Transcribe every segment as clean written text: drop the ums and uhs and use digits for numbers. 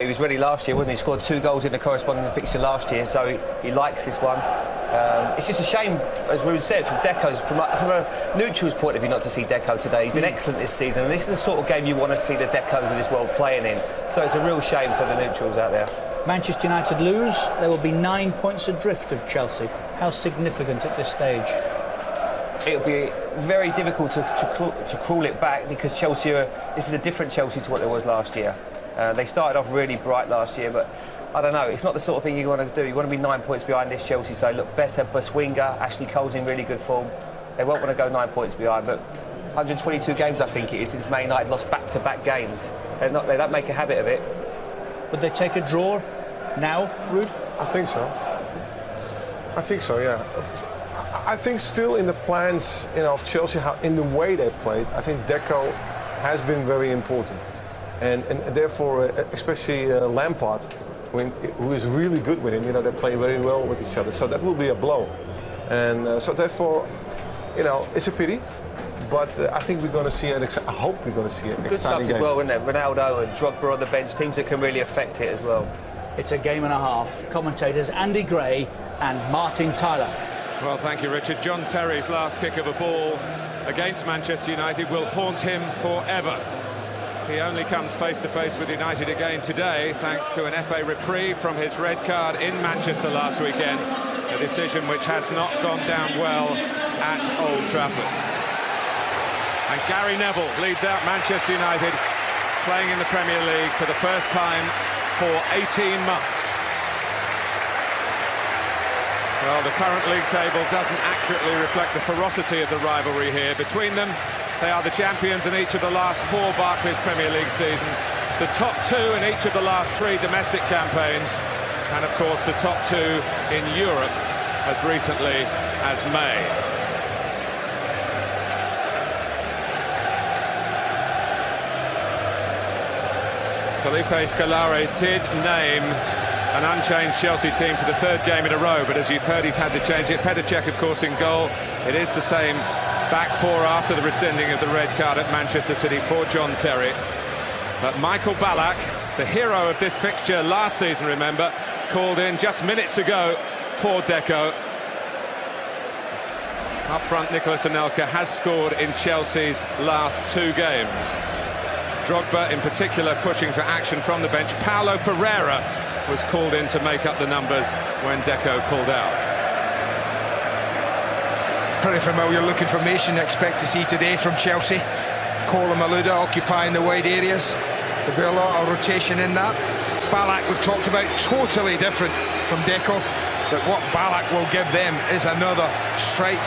was ready last year, wasn't he? He scored 2 goals in the corresponding fixture last year, so he likes this one. It's just a shame, as Ruud said, from a neutral's point of view, not to see Deco today. He's been excellent this season, and this is the sort of game you want to see the Decos of this world playing in. So it's a real shame for the neutrals out there. Manchester United lose, there will be 9 points adrift of Chelsea. How significant at this stage? It'll be very difficult to crawl it back, because Chelsea this is a different Chelsea to what there was last year. They started off really bright last year, but I don't know, it's not the sort of thing you want to do. You want to be 9 points behind this Chelsea, so look better. Buswinga, Ashley Cole's in really good form. They won't want to go 9 points behind, but 122 games I think it is since Man United lost back-to-back games. They don't make a habit of it. Would they take a draw now, Ruud? I think so. I think so, yeah. I think still in the plans, of Chelsea, in the way they played, I think Deco has been very important. And therefore, especially Lampard, who is really good with him, they play very well with each other. So that will be a blow. And so therefore, it's a pity. But I think we're going to see I hope we're going to see an good exciting subs game. as well, isn't it? Ronaldo and Drogba on the bench, teams that can really affect it as well. It's a game and a half. Commentators Andy Gray and Martin Tyler. Well, thank you, Richard. John Terry's last kick of a ball against Manchester United will haunt him forever. He only comes face-to-face with United again today, thanks to an FA reprieve from his red card in Manchester last weekend, a decision which has not gone down well at Old Trafford. And Gary Neville leads out Manchester United, playing in the Premier League for the first time for 18 months. Well, the current league table doesn't accurately reflect the ferocity of the rivalry here between them. They are the champions in each of the last 4 Barclays Premier League seasons, the top 2 in each of the last 3 domestic campaigns, and of course the top 2 in Europe as recently as May. Felipe Scolari did name an unchanged Chelsea team for the 3rd game in a row, but as you've heard, he's had to change it. Petr Cech, of course, in goal. It is the same back 4 after the rescinding of the red card at Manchester City for John Terry. But Michael Ballack, the hero of this fixture last season, remember, called in just minutes ago for Deco. Up front, Nicolas Anelka has scored in Chelsea's last 2 games. Drogba, in particular, pushing for action from the bench. Paulo Pereira was called in to make up the numbers when Deco pulled out. Pretty familiar looking formation to expect to see today from Chelsea. Cole and Malouda occupying the wide areas. There'll be a lot of rotation in that. Ballack, we've talked about, totally different from Deco, but what Ballack will give them is another strike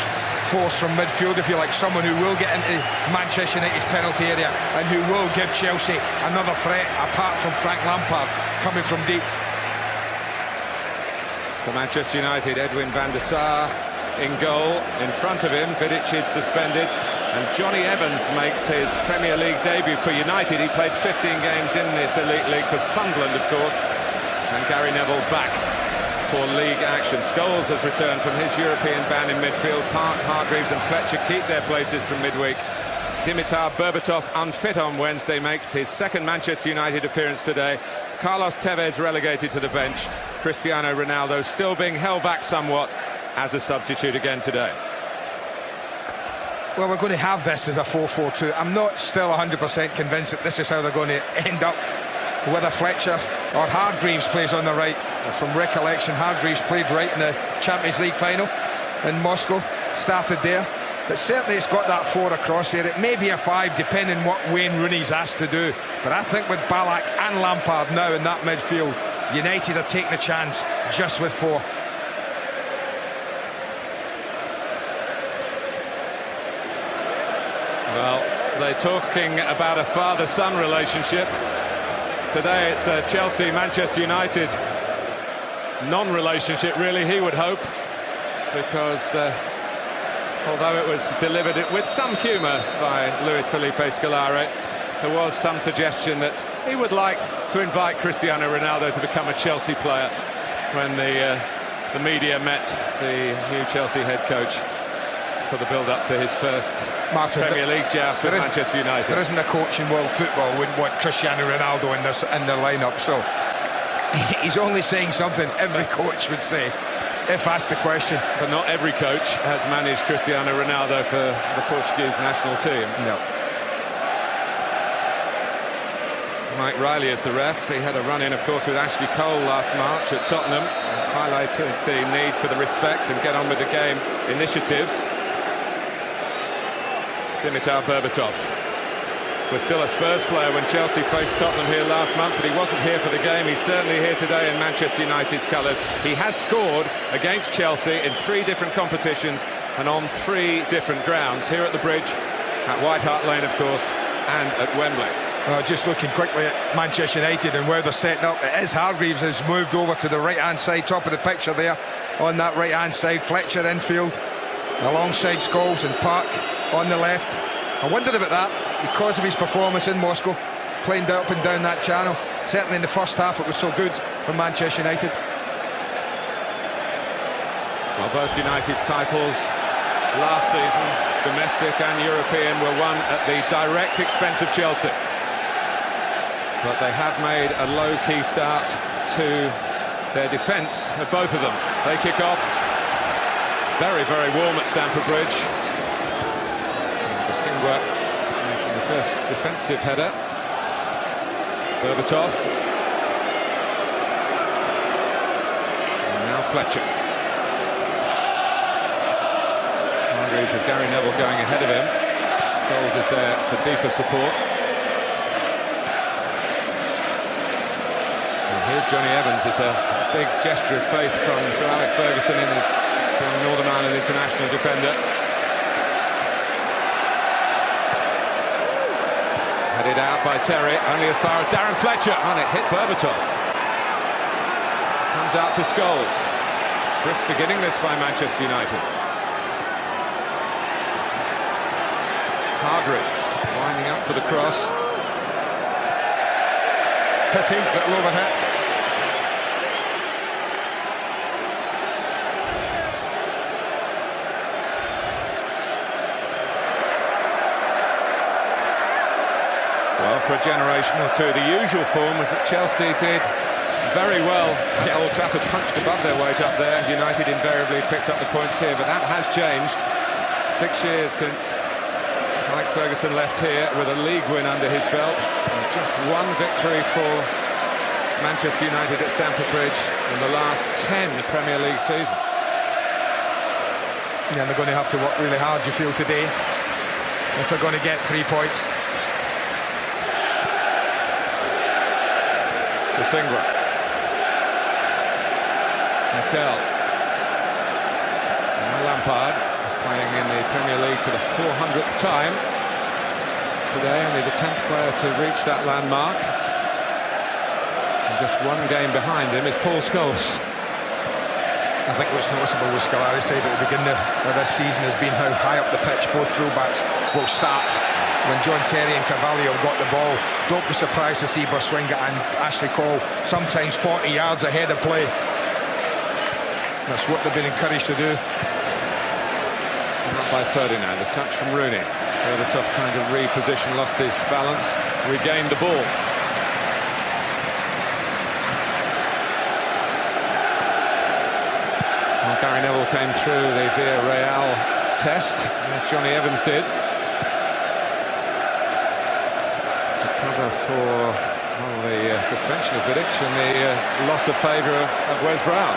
force from midfield, if you like, someone who will get into Manchester United's penalty area and who will give Chelsea another threat apart from Frank Lampard coming from deep. For Manchester United, Edwin van der Sar in goal. In front of him, Vidic is suspended, and Johnny Evans makes his Premier League debut for United. He played 15 games in this Elite League for Sunderland, of course, and Gary Neville back for league action. Scholes has returned from his European ban in midfield. Park, Hargreaves and Fletcher keep their places from midweek. Dimitar Berbatov, unfit on Wednesday, makes his 2nd Manchester United appearance today. Carlos Tevez relegated to the bench. Cristiano Ronaldo still being held back somewhat as a substitute again today. Well, we're going to have this as a 4-4-2. I'm not still 100% convinced that this is how they're going to end up, whether Fletcher or Hargreaves plays on the right. From recollection, Hargreaves played right in the Champions League final in Moscow, started there. But certainly it's got that 4 across there. It may be a 5, depending what Wayne Rooney's asked to do. But I think with Ballack and Lampard now in that midfield, United are taking a chance just with 4. Well, they're talking about a father-son relationship. Today it's a Chelsea-Manchester United non-relationship, really, he would hope, because although it was delivered with some humour by Luis Felipe Scolari, there was some suggestion that he would like to invite Cristiano Ronaldo to become a Chelsea player when the media met the new Chelsea head coach for the build-up to his first Premier League joust with Manchester United. There isn't a coach in world football who wouldn't want Cristiano Ronaldo in their lineup, so he's only saying something every coach would say if asked the question. But not every coach has managed Cristiano Ronaldo for the Portuguese national team. No. Mike Riley is the ref. He had a run-in, of course, with Ashley Cole last March at Tottenham, highlighted the need for the respect and get on with the game initiatives. Dimitar Berbatov was still a Spurs player when Chelsea faced Tottenham here last month, but he wasn't here for the game. He's certainly here today in Manchester United's colours. He has scored against Chelsea in 3 different competitions and on 3 different grounds, here at the Bridge, at White Hart Lane, of course, and at Wembley. Just looking quickly at Manchester United and where they're setting up, it is Hargreaves has moved over to the right-hand side, top of the picture there, on that right-hand side. Fletcher infield, alongside Scholes, and Park on the left. I wondered about that because of his performance in Moscow, playing up and down that channel. Certainly in the first half it was so good for Manchester United. Well, both United's titles last season, domestic and European, were won at the direct expense of Chelsea. But they have made a low-key start to their defence of both of them. They kick off. It's very, very warm at Stamford Bridge. Singwa making the first defensive header. Berbatov. And now Fletcher. Hargreaves with Gary Neville going ahead of him. Scholes is there for deeper support. And here's Johnny Evans. It's a big gesture of faith from Sir Alex Ferguson in his young Northern Ireland international defender. Headed out by Terry, only as far as Darren Fletcher, and it hit Berbatov. Comes out to Scholes. Crisp beginning this by Manchester United. Hargreaves winding up for the cross. Pity, little overhit. Well, for a generation or two, the usual form was that Chelsea did very well at Old Trafford, punched above their weight up there. United invariably picked up the points here, but that has changed. 6 years since Alex Ferguson left here with a league win under his belt. And just 1 victory for Manchester United at Stamford Bridge in the last 10 Premier League seasons. Yeah, they're going to have to work really hard, you feel, today, if they're going to get 3 points. Singwa. Mikel. Now Lampard is playing in the Premier League for the 400th time today, only the 10th player to reach that landmark. And just 1 game behind him is Paul Scholes. I think what's noticeable with Scolari's side at the beginning of this season has been how high up the pitch both fullbacks will start. When John Terry and Carvalho have got the ball, don't be surprised to see Buswinga and Ashley Cole sometimes 40 yards ahead of play. That's what they've been encouraged to do. Not by Ferdinand, a touch from Rooney. Berbatov trying to reposition, lost his balance, regained the ball. Well, Gary Neville came through the Villarreal test, as Johnny Evans did. Cover for the suspension of Vidic and the loss of favour of Wes Brown.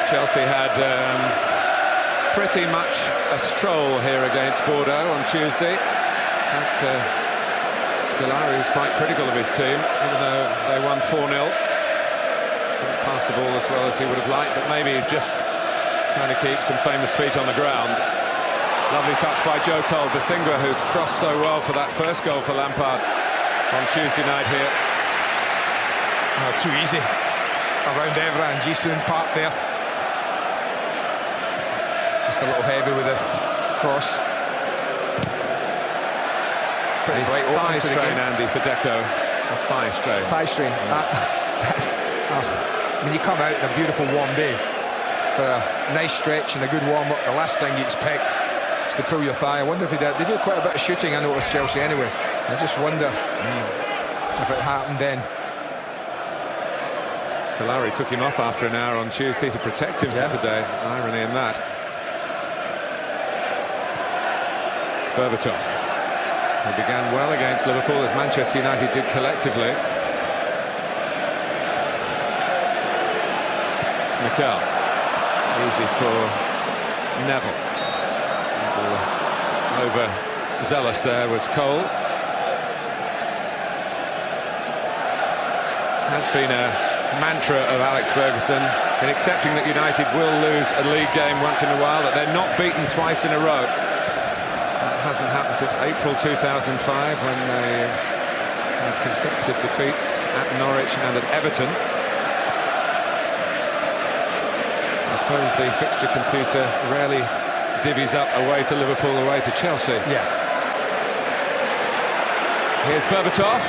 Chelsea had pretty much a stroll here against Bordeaux on Tuesday. In fact, Scolari was quite critical of his team, even though they won 4-0. Didn't pass the ball as well as he would have liked, but maybe just trying to keep some famous feet on the ground. Lovely touch by Joe Cole, Bosingwa, who crossed so well for that first goal for Lampard on Tuesday night here. Oh, too easy around Evra and Jason Park there. Just a little heavy with the cross. Pretty bright thigh strain, Andy, for Deco. A thigh strain. Thigh strain. When you come out in a beautiful warm day for a nice stretch and a good warm-up, the last thing you expect box to pull your thigh. I wonder if he did. They do quite a bit of shooting, I noticed, Chelsea anyway. I just wonder if it happened then. Scolari took him off after an hour on Tuesday to protect him for today. Irony in that. Berbatov, who began well against Liverpool, as Manchester United did collectively. Mikel, easy for Neville. Overzealous there was Cole. Has been a mantra of Alex Ferguson in accepting that United will lose a league game once in a while, that they're not beaten twice in a row. That hasn't happened since April 2005, when they had consecutive defeats at Norwich and at Everton. I suppose the fixture computer rarely divvies up away to Liverpool, away to Chelsea. Yeah. Here's Berbatov.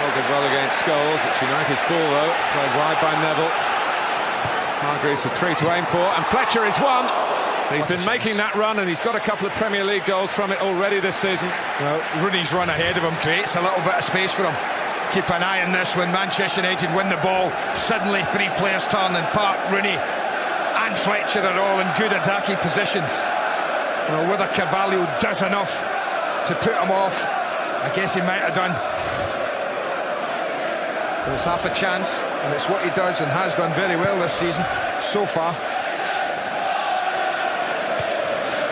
Did well against Scholes. It's United's ball though, played wide by Neville. Hargreaves with 3 to aim for, and Fletcher is one. He's been making that run, and he's got a couple of Premier League goals from it already this season. Well, Rooney's run ahead of him creates a little bit of space for him. Keep an eye on this when Manchester United win the ball. Suddenly 3 players turn, and Park, Rooney and Fletcher are all in good attacking positions. Well, whether Carvalho does enough to put him off, I guess he might have done. There's half a chance, and it's what he does and has done very well this season so far.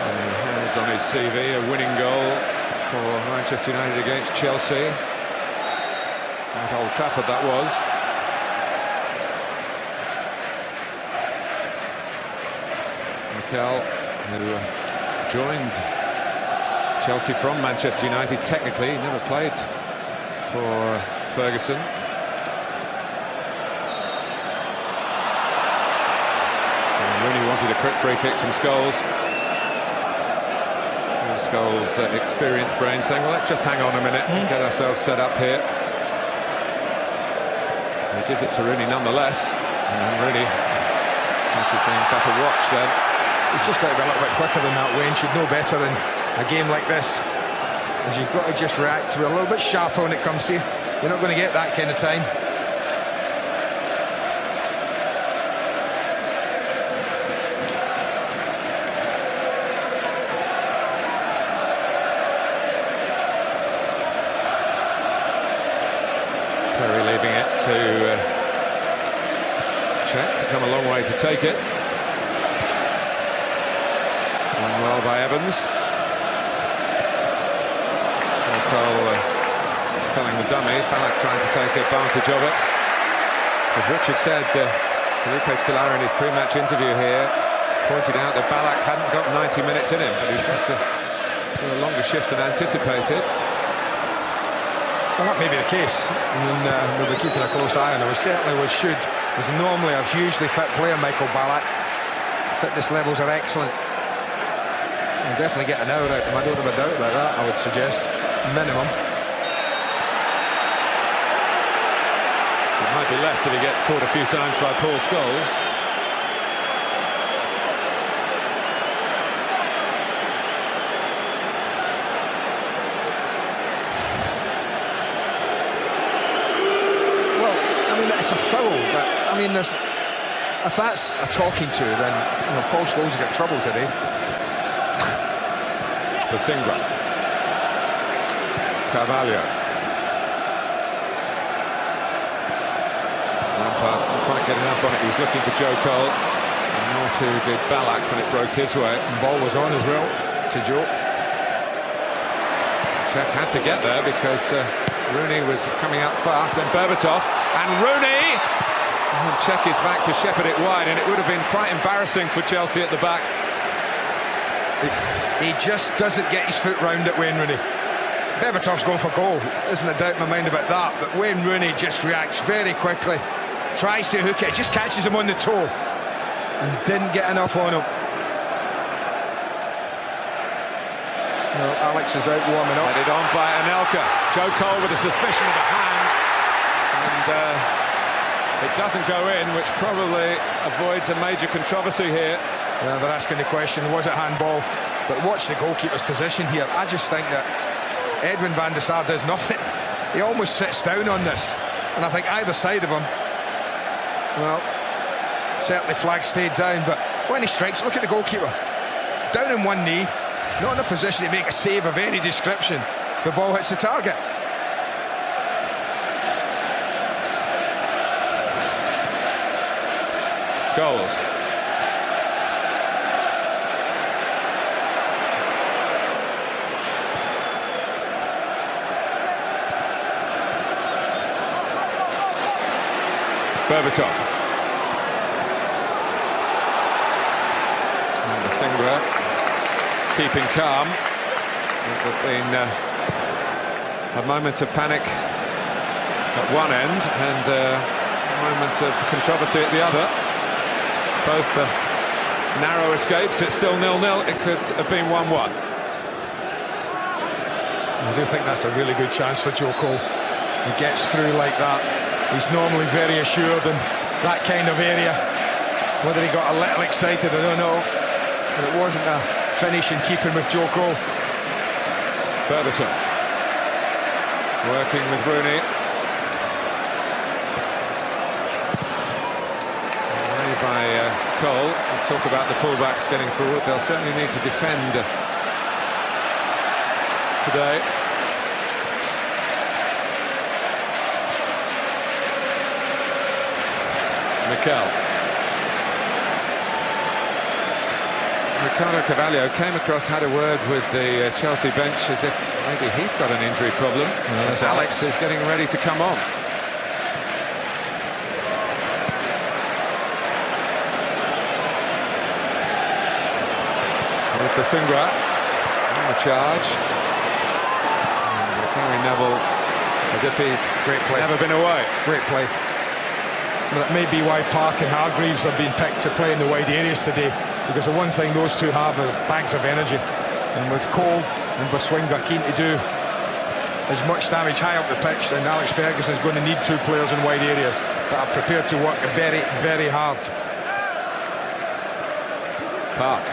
And he has on his CV a winning goal for Manchester United against Chelsea. At Old Trafford, that was. Mikel, who joined Chelsea from Manchester United, technically he never played for Ferguson. Rooney wanted a quick free kick from Scholes. And Scholes' experienced brain saying, well, let's just hang on a minute and get ourselves set up here. And he gives it to Rooney nonetheless. And Rooney, this has been better watched then. He's just got to be a little bit quicker than that. Wayne should know better in a game like this, as you've got to just react to it a little bit sharper when it comes to you. You're not going to get that kind of time. Terry leaving it to Cech to come a long way to take it. Done well by Evans. Cole selling the dummy. Ballack trying to take advantage of it. As Richard said, Felipe Scolari in his pre-match interview here pointed out that Ballack hadn't got 90 minutes in him, but he's had to do a longer shift than anticipated. Well, that may be the case. I mean, we'll be keeping a close eye on him. We certainly should. He's normally a hugely fit player, Michael Ballack. Fitness levels are excellent. He'll definitely get an hour out of him. I don't have a doubt about that, I would suggest. Minimum. It might be less if he gets caught a few times by Paul Scholes. It's a foul, but I mean, if that's a talking to, then Paul Scholes will get trouble today. Basingba. Carvalho. Lampard didn't quite get enough on it. He was looking for Joe Cole, and nor too did Ballack when it broke his way. And ball was on as well to Joe. Cech had to get there because Rooney was coming out fast, then Berbatov, and Rooney! And Cech is back to shepherd it wide, and it would have been quite embarrassing for Chelsea at the back. He just doesn't get his foot round it, Wayne Rooney. Berbatov's going for goal, isn't a doubt in my mind about that, but Wayne Rooney just reacts very quickly, tries to hook it, just catches him on the toe, and didn't get enough on him. Well, Alex is out warming up. Headed on by Anelka. Joe Cole with a suspicion of a hand. And It doesn't go in, which probably avoids a major controversy here. Yeah, they're asking the question, was it handball? But watch the goalkeeper's position here. I just think that Edwin van der Sar does nothing. He almost sits down on this. And I think either side of him, well, certainly flag stayed down, but when he strikes, look at the goalkeeper. Down on one knee, not in a position to make a save of any description. The ball hits the target. Scholes. Berbatov. And the Singha keeping calm. There have been a moment of panic at one end and a moment of controversy at the other. Both the narrow escapes. It's still 0-0. It could have been 1-1. I do think that's a really good chance for Joe Cole. He gets through like that. He's normally very assured in that kind of area. Whether he got a little excited, I don't know. But it wasn't a finish in keeping with Joe Cole. Berbatov working with Rooney. Away by Cole. We'll talk about the fullbacks getting forward. They'll certainly need to defend today. Mikel. Ricardo Carvalho came across, had a word with the Chelsea bench as if maybe he's got an injury problem. As Alex is getting ready to come on. With the Singha on the charge. And Gary Neville as if he'd never been away. Great play. Well, that may be why Park and Hargreaves have been picked to play in the wide areas today, because the one thing those two have are bags of energy. And with Cole and Boswinga keen to do as much damage high up the pitch, then Alex Ferguson is going to need two players in wide areas that are prepared to work very, very hard. Park.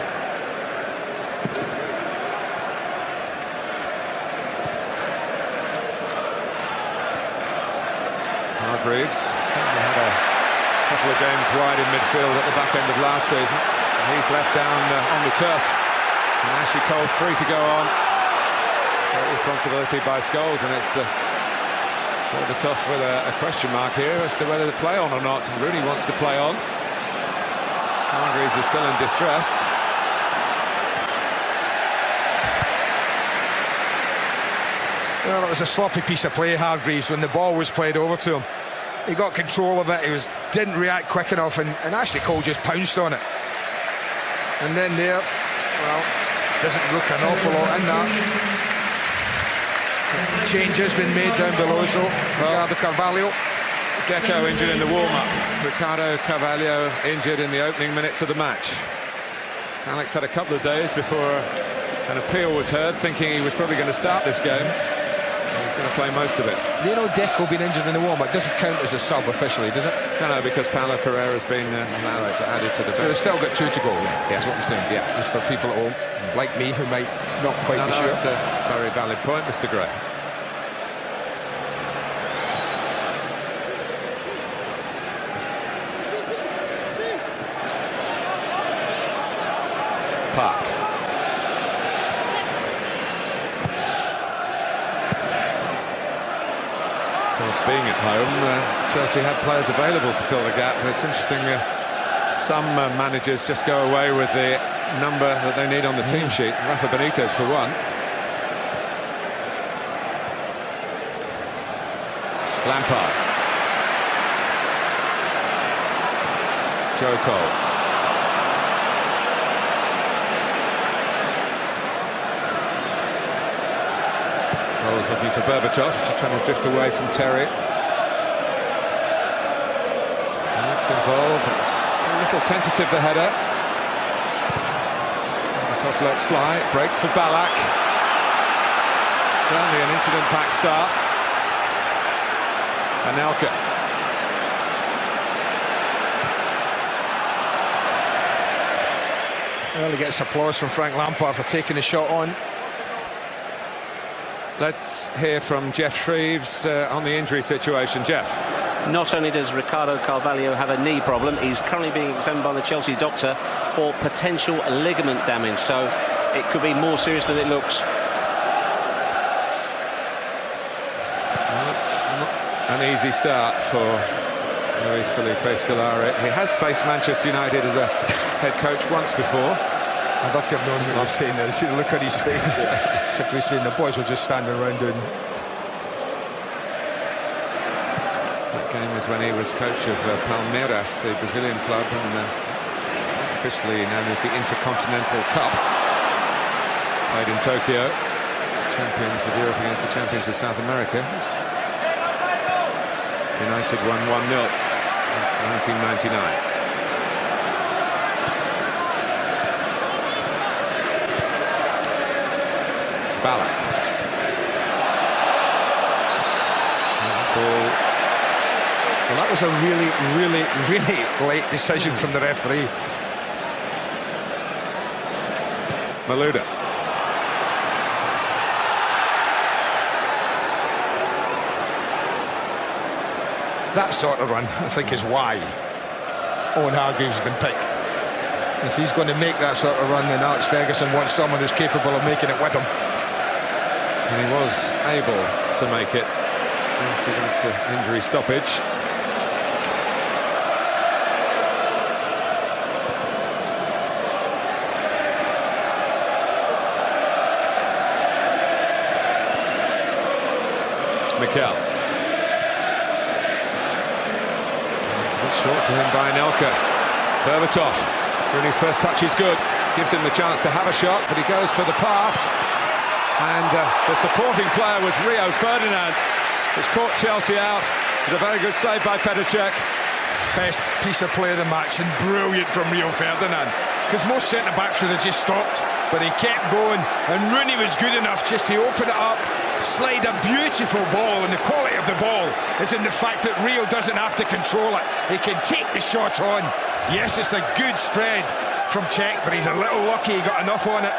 Hargreaves certainly had a couple of games wide in midfield at the back end of last season. And he's left down on the turf. And Ashley Cole free to go on. Great responsibility by Scholes, and it's rather tough with a question mark here as to whether to play on or not. And Rooney wants to play on. Hargreaves is still in distress. Well, it was a sloppy piece of play, Hargreaves, when the ball was played over to him. He got control of it, didn't react quick enough, and Ashley Cole just pounced on it. And then there, well, doesn't look an awful lot in that. Change has been made down below, so Ricardo Carvalho. Deco injured in the warm-up. Ricardo Carvalho injured in the opening minutes of the match. Alex had a couple of days before an appeal was heard, thinking he was probably going to start this game. He's going to play most of it. You know, Deco being injured in the warm-up doesn't count as a sub officially, does it? No, because Paulo Ferreira's been added to the bench. So they've still got two to go, yeah. Yes. That's what I'm saying. Yeah. Just for people at home, like me, who might not quite be sure. That's a very valid point, Mr. Gray. Park. Of course, being at home, Chelsea had players available to fill the gap. But it's interesting, some managers just go away with the number that they need on the team sheet. Rafa Benitez for one. Lampard. Joe Cole. Scholes looking for Berbatov, just trying to drift away from Terry. Alex involved. It's a little tentative, the header. Berbatov lets fly, breaks for Ballack. Certainly an incident-packed start. Anelka. Well, he gets applause from Frank Lampard for taking the shot on. Let's hear from Geoff Shreeves on the injury situation. Geoff. Not only does Ricardo Carvalho have a knee problem, he's currently being examined by the Chelsea doctor for potential ligament damage, so it could be more serious than it looks. An easy start for Luis Felipe Scolari. He has faced Manchester United as a head coach once before. I'd love to have known what he was saying there. See the look on his face there. Simply saying the boys were just standing around doing. That game was when he was coach of Palmeiras, the Brazilian club, and officially known as the Intercontinental Cup. Played in Tokyo. Champions of Europe against the champions of South America. United won 1-0 in 1999. Ballack. Well, that was a really late decision from the referee. Malouda. That sort of run, I think, is why Owen Hargreaves has been picked. If he's going to make that sort of run, then Alex Ferguson wants someone who's capable of making it with him. And he was able to make it after that injury stoppage. Mikel. It's a bit short to him by Anelka. Berbatov. Rooney's first touch is good. Gives him the chance to have a shot, but he goes for the pass. And the supporting player was Rio Ferdinand, which caught Chelsea out. It was a very good save by Petr Cech. Best piece of play of the match, and brilliant from Rio Ferdinand. Because most centre-backs would have just stopped, but he kept going, and Rooney was good enough just to open it up, slide a beautiful ball, and the quality of the ball is in the fact that Rio doesn't have to control it. He can take the shot on. Yes, it's a good spread from Cech, but he's a little lucky he got enough on it.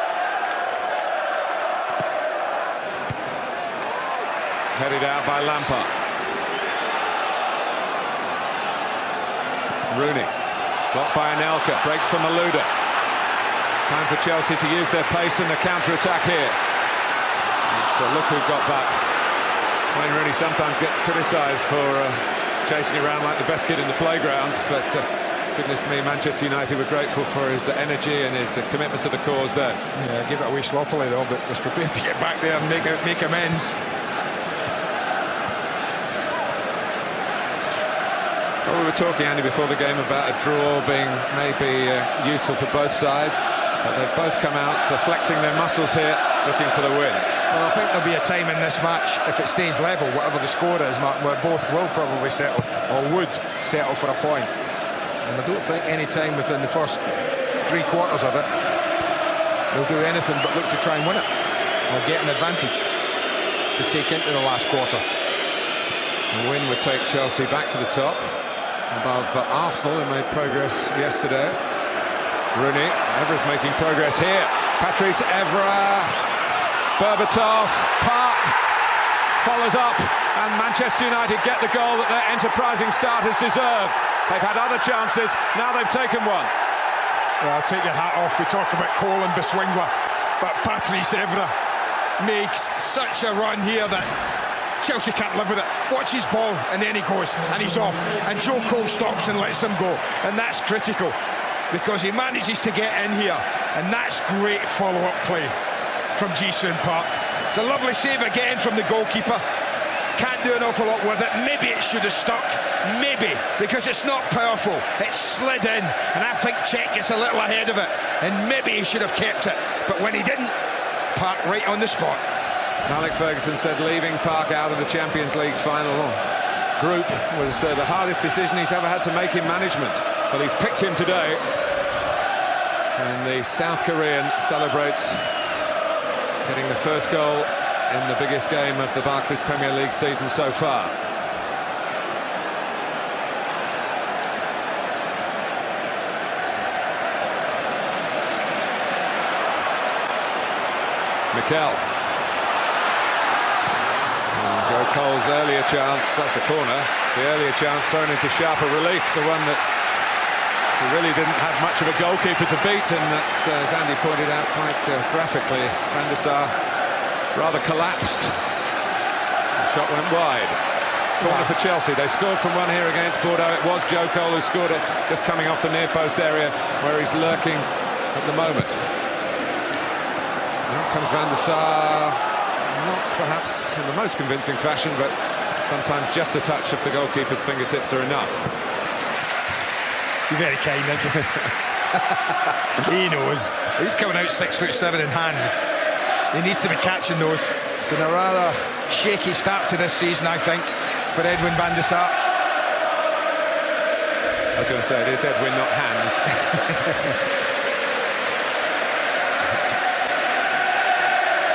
Headed out by Lampard. Rooney. Blocked by Anelka. Breaks for Malouda. Time for Chelsea to use their pace in the counter-attack here. And look who got back. Wayne Rooney sometimes gets criticised for chasing around like the best kid in the playground, but goodness me, Manchester United were grateful for his energy and his commitment to the cause there. Yeah, gave it away sloppily though, but was prepared to get back there and make amends. Well, we were talking, Andy, before the game about a draw being maybe useful for both sides, but they've both come out flexing their muscles here, looking for the win. Well, I think there'll be a time in this match, if it stays level, whatever the score is, Mark, where both will probably settle, or would settle for a point. And I don't think any time within the first 3 quarters of it they'll do anything but look to try and win it, or get an advantage to take into the last quarter. The win would take Chelsea back to the top, above Arsenal, who made progress yesterday. Rooney, Evra's making progress here. Patrice Evra, Berbatov, Park follows up, and Manchester United get the goal that their enterprising start has deserved. They've had other chances, now they've taken one. Well, I'll take your hat off. We talk about Cole and Biswingler, but Patrice Evra makes such a run here that Chelsea can't live with it. Watch his ball, and then he goes, and he's off. And Joe Cole stops and lets him go. And that's critical, because he manages to get in here. And that's great follow-up play from Ji-Sung Park. It's a lovely save again from the goalkeeper. Can't do an awful lot with it. Maybe it should have stuck. Maybe, because it's not powerful. It slid in, and I think Cech gets a little ahead of it. And maybe he should have kept it. But when he didn't, Park right on the spot. Alex Ferguson said leaving Park out of the Champions League final group was the hardest decision he's ever had to make in management. Well, he's picked him today, and the South Korean celebrates getting the first goal in the biggest game of the Barclays Premier League season so far. Mikel. And Joe Cole's earlier chance, that's a corner, the earlier chance thrown into sharper relief, the one that he really didn't have much of a goalkeeper to beat, and that, as Andy pointed out quite graphically, Van der Sar rather collapsed. The shot went wide. Corner for Chelsea. They scored from one here against Bordeaux. It was Joe Cole who scored it, just coming off the near post area where he's lurking at the moment. Now comes Van der Sar, not perhaps in the most convincing fashion, but sometimes just a touch of the goalkeeper's fingertips are enough. You're very kind, aren't you? He knows. He's coming out 6'7" in hands. He needs to be catching those. It's been a rather shaky start to this season, I think, for Edwin van der Sar. I was going to say, it is Edwin, not Hans.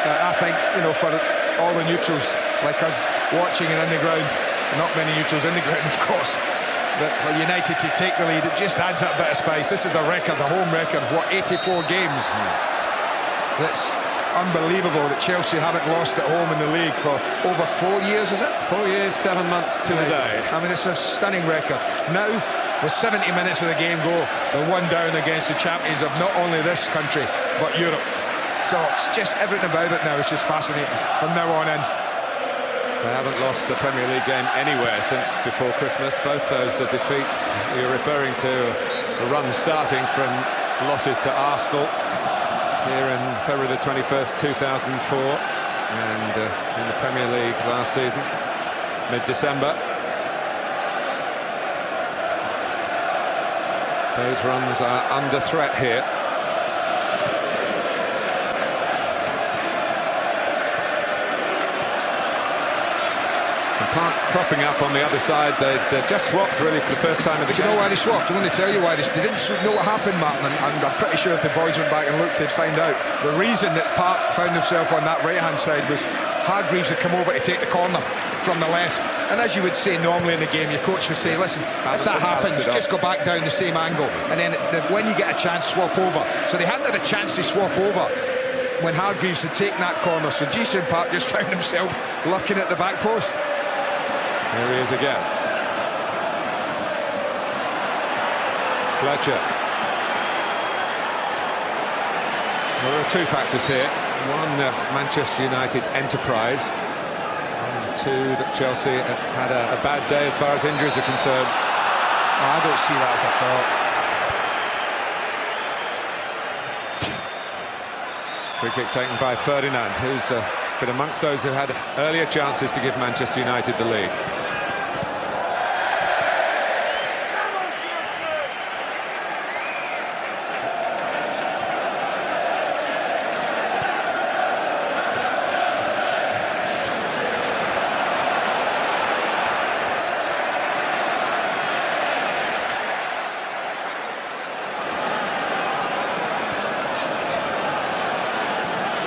I think, you know, for all the neutrals like us watching and in the ground, not many neutrals in the ground, of course, but for United to take the lead, it just adds that bit of spice. This is a record, a home record of what, 84 games. That's unbelievable that Chelsea haven't lost at home in the league for over 4 years, is it? 4 years, 7 months to the day. I mean, it's a stunning record. Now, with 70 minutes of the game go, they're one down against the champions of not only this country, but Europe. So it's just everything about it now is just fascinating from now on in. They haven't lost the Premier League game anywhere since before Christmas. Both those defeats you're referring to, the run starting from losses to Arsenal here in February the 21st, 2004, and in the Premier League last season, mid-December. Those runs are under threat here. Park cropping up on the other side. They just swapped really for the first time in the game. Do you know why they swapped? I'm going to tell you why they didn't know what happened, Martin, and I'm pretty sure if the boys went back and looked, they'd find out. The reason that Park found himself on that right-hand side was Hargreaves had come over to take the corner from the left, and as you would say normally in the game, your coach would say, listen, if that happens, just go back down the same angle, and then when you get a chance, swap over. So they hadn't had a chance to swap over when Hargreaves had taken that corner, so Ji-sung Park just found himself lurking at the back post. Here he is again. Fletcher. Well, there are two factors here. One, Manchester United's enterprise. And two, that Chelsea had a bad day as far as injuries are concerned. I don't see that as a foul. Free kick taken by Ferdinand, who's been amongst those who had earlier chances to give Manchester United the lead.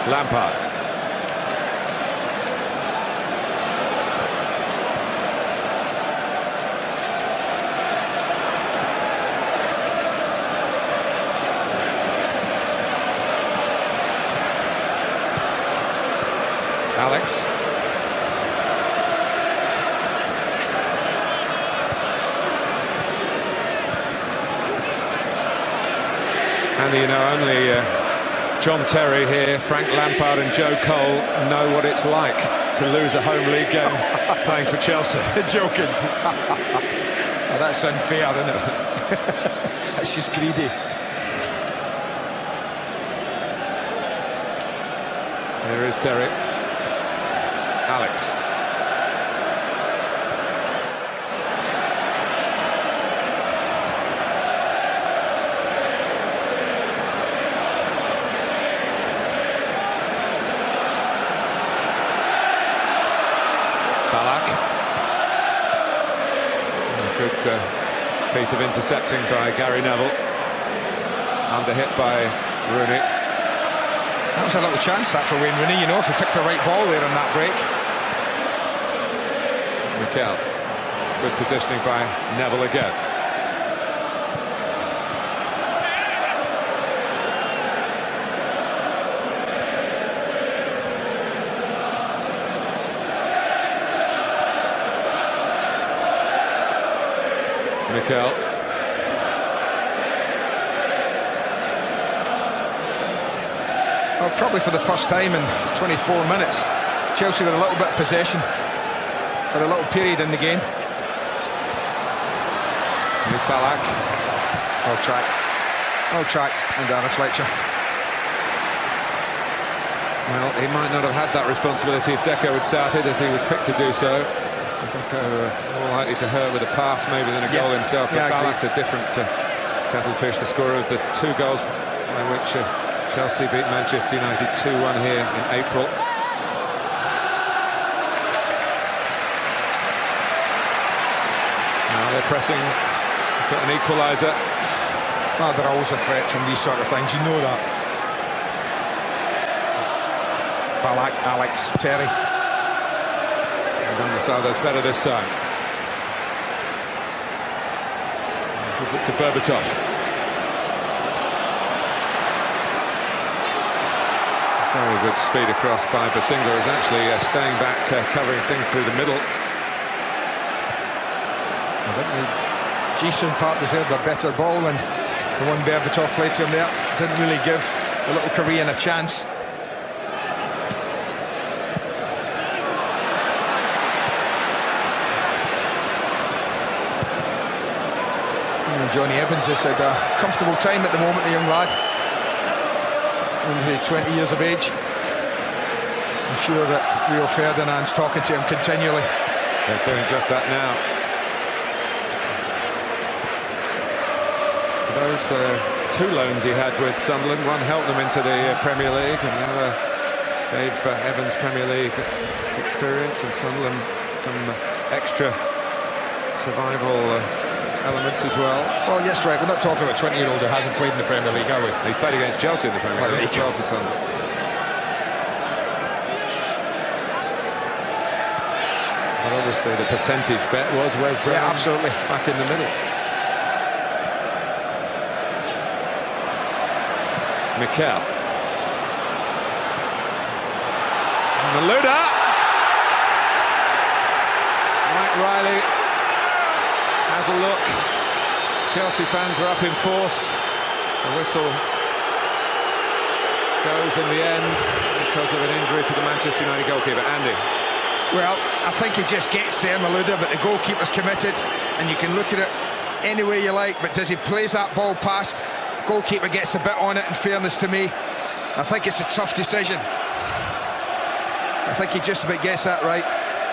Lampard. Alex. And you know, only John Terry here, Frank Lampard and Joe Cole know what it's like to lose a home league game playing for Chelsea. Joking. Oh, that's unfair, isn't it? That's just greedy. Here is Terry. Alex. Ballack. Good piece of intercepting by Gary Neville. Under hit by Rooney. That was a little chance, that, for Wayne Rooney, you know, if he picked the right ball there on that break. Mikel. Good positioning by Neville again. Mikel. Well, probably for the first time in 24 minutes, Chelsea with a little bit of possession for a little period in the game. Here's Ballack. Well tracked, and Darren Fletcher. Well, he might not have had that responsibility if Deco had started, as he was picked to do so. Deco more likely to hurt with a pass maybe than a goal himself, but Ballack's a different cuttlefish, the scorer of the 2 goals by which Chelsea beat Manchester United 2-1 here in April. Now they're pressing for an equaliser. Well, they're always a threat from these sort of things, you know that. Ballack, Alex, Terry. And Van der Sar does better this time. Gives it to Berbatov. Very good speed across by Basinga, who's actually staying back, covering things through the middle. I think the Jason part deserved a better ball than the one Berbatov played to him there. Didn't really give the little Korean a chance. And Johnny Evans has had a comfortable time at the moment, the young lad. Only 20 years of age. I'm sure that Rio Ferdinand's talking to him continually. They're doing just that now. Those 2 loans he had with Sunderland, one helped them into the Premier League, and the other gave Evans Premier League experience, and Sunderland some extra survival elements as well. Oh yes, right, we're not talking about a 20-year-old who hasn't played in the Premier League, are we? He's played against Chelsea in the Premier League as well for Sunderland. But obviously the percentage bet was Wes Brown, absolutely, back in the middle. Mikel. Malouda. Mike Riley has a look. Chelsea fans are up in force. The whistle goes in the end because of an injury to the Manchester United goalkeeper. Andy. Well, I think he just gets there, Malouda, but the goalkeeper's committed, and you can look at it any way you like, but does he plays that ball past? Goalkeeper gets a bit on it, in fairness to me. I think it's a tough decision. I think he just about gets that right,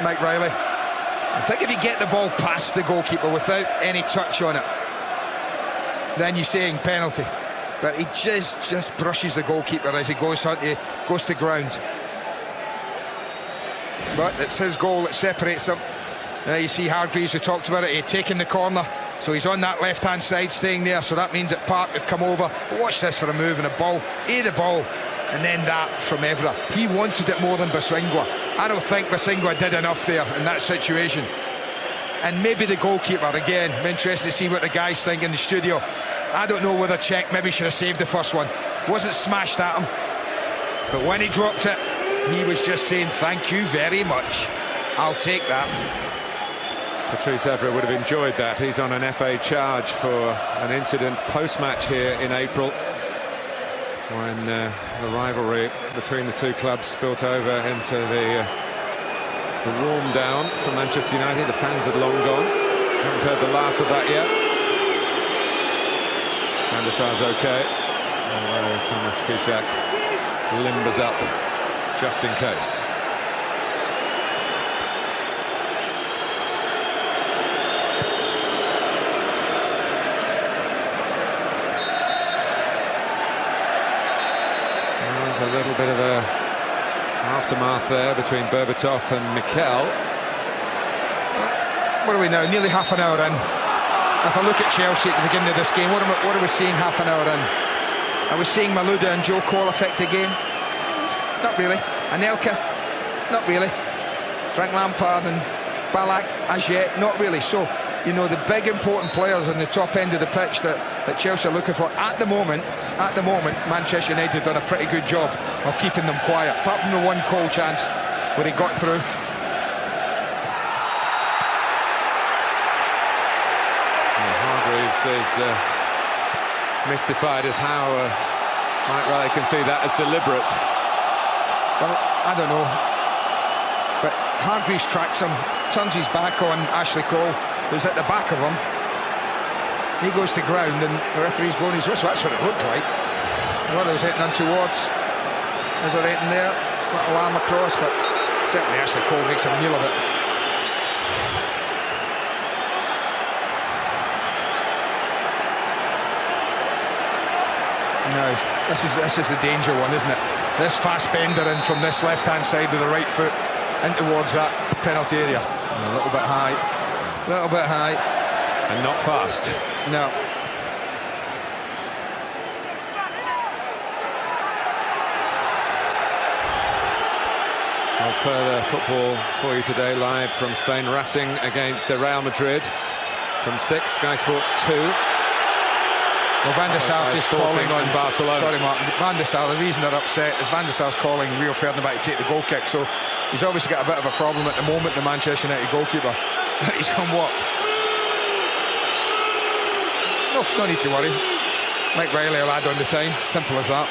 Mike Riley. I think if you get the ball past the goalkeeper without any touch on it, then you're saying penalty. But he just brushes the goalkeeper as he goes to ground. But it's his goal that separates them. You see Hargreaves, who talked about it, he had taken the corner. So he's on that left-hand side, staying there, so that means that Park would come over. But watch this for a move and a ball. The ball, and then that from Evra. He wanted it more than Basingwa. I don't think Basingwa did enough there in that situation. And maybe the goalkeeper, again, I'm interested to see what the guys think in the studio. I don't know whether Cech maybe should have saved the first one. Wasn't smashed at him. But when he dropped it, he was just saying, thank you very much. I'll take that. Patrice Evra would have enjoyed that. He's on an FA charge for an incident post-match here in April, when the rivalry between the 2 clubs spilt over into the warm down for Manchester United. The fans had long gone. Haven't heard the last of that yet. Van der Sar's okay, although Thomas Kuszczak limbers up just in case. A little bit of a aftermath there between Berbatov and Mikel. What are we now? Nearly half an hour in. If I look at Chelsea at the beginning of this game, what are we seeing half an hour in? Are we seeing Malouda and Joe Cole affect the game? Not really. Anelka? Not really. Frank Lampard and Ballack? As yet, not really. So, you know, the big important players on the top end of the pitch that Chelsea are looking for at the moment, Manchester United have done a pretty good job of keeping them quiet, apart from the one Cole chance where he got through. is mystified as how Mike Riley can see that as deliberate. Well, I don't know. But Hargreaves tracks him, turns his back on Ashley Cole, who's at the back of him. He goes to ground and the referee's blowing his whistle. That's what it looked like. Whether it was hitting untowards, is there anything there? Little arm across, but certainly Ashley Cole makes a meal of it. No, this is the danger one, isn't it? This fast bender in from this left-hand side with the right foot in towards that penalty area. A little bit high. A little bit high. And not fast. No. Well, further football for you today, live from Spain. Racing against Real Madrid from 6, Sky Sports 2. Well, Van der Sar just calling on Barcelona. Sorry, Martin. Van der Sar, the reason they're upset is Van der Sar's calling Rio Ferdinand back to take the goal kick, so he's obviously got a bit of a problem at the moment, the Manchester United goalkeeper. He's on what? No need to worry. Mike Riley will add on the time, simple as that.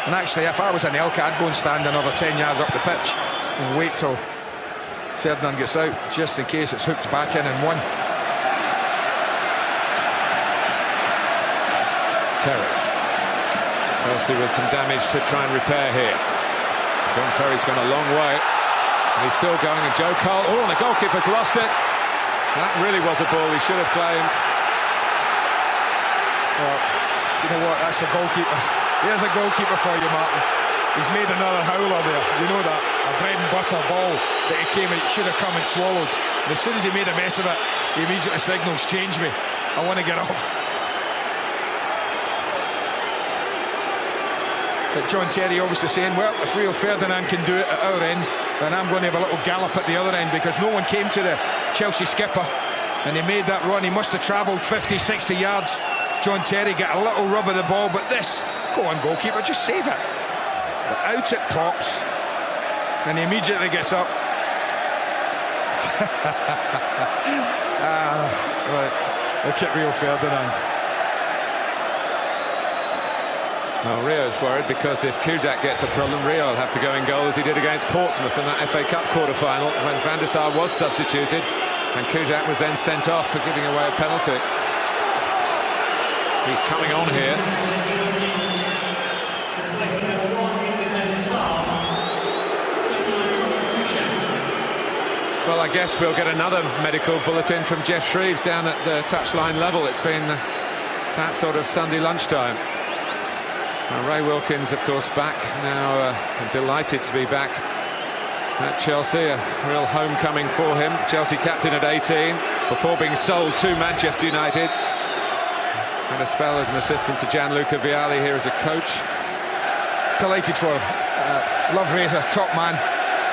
And actually, if I was an Elka, I'd go and stand another 10 yards up the pitch and wait till Ferdinand gets out, just in case it's hooked back in and won. Terry. Chelsea with some damage to try and repair here. John Terry's gone a long way. And he's still going, and Joe Cole. Oh, and the goalkeeper's lost it. That really was a ball he should have claimed. Well, do you know what? That's a goalkeeper. There's a goalkeeper for you, Martin. He's made another howler there. You know that. A bread and butter ball that he came and should have come and swallowed. And as soon as he made a mess of it, he immediately signals, change me. I want to get off. But John Terry obviously saying, well, if Rio Ferdinand can do it at our end, then I'm going to have a little gallop at the other end, because no one came to the Chelsea skipper and he made that run. He must have travelled 50, 60 yards. John Terry got a little rub of the ball, but this, go on goalkeeper, just save it. But out it pops and he immediately gets up. Right, look at Rio Ferdinand. Well, Rio's worried because if Kujak gets a problem, Rio will have to go in goal as he did against Portsmouth in that FA Cup quarter-final when Van der Sar was substituted and Kujak was then sent off for giving away a penalty. He's coming on here. Well, I guess we'll get another medical bulletin from Jeff Shreves down at the touchline level. It's been that sort of Sunday lunchtime. Ray Wilkins, of course, back now. Delighted to be back at Chelsea. A real homecoming for him. Chelsea captain at 18 before being sold to Manchester United. Had a spell as an assistant to Gianluca Vialli here as a coach. Delighted for him. Love Razor, top man.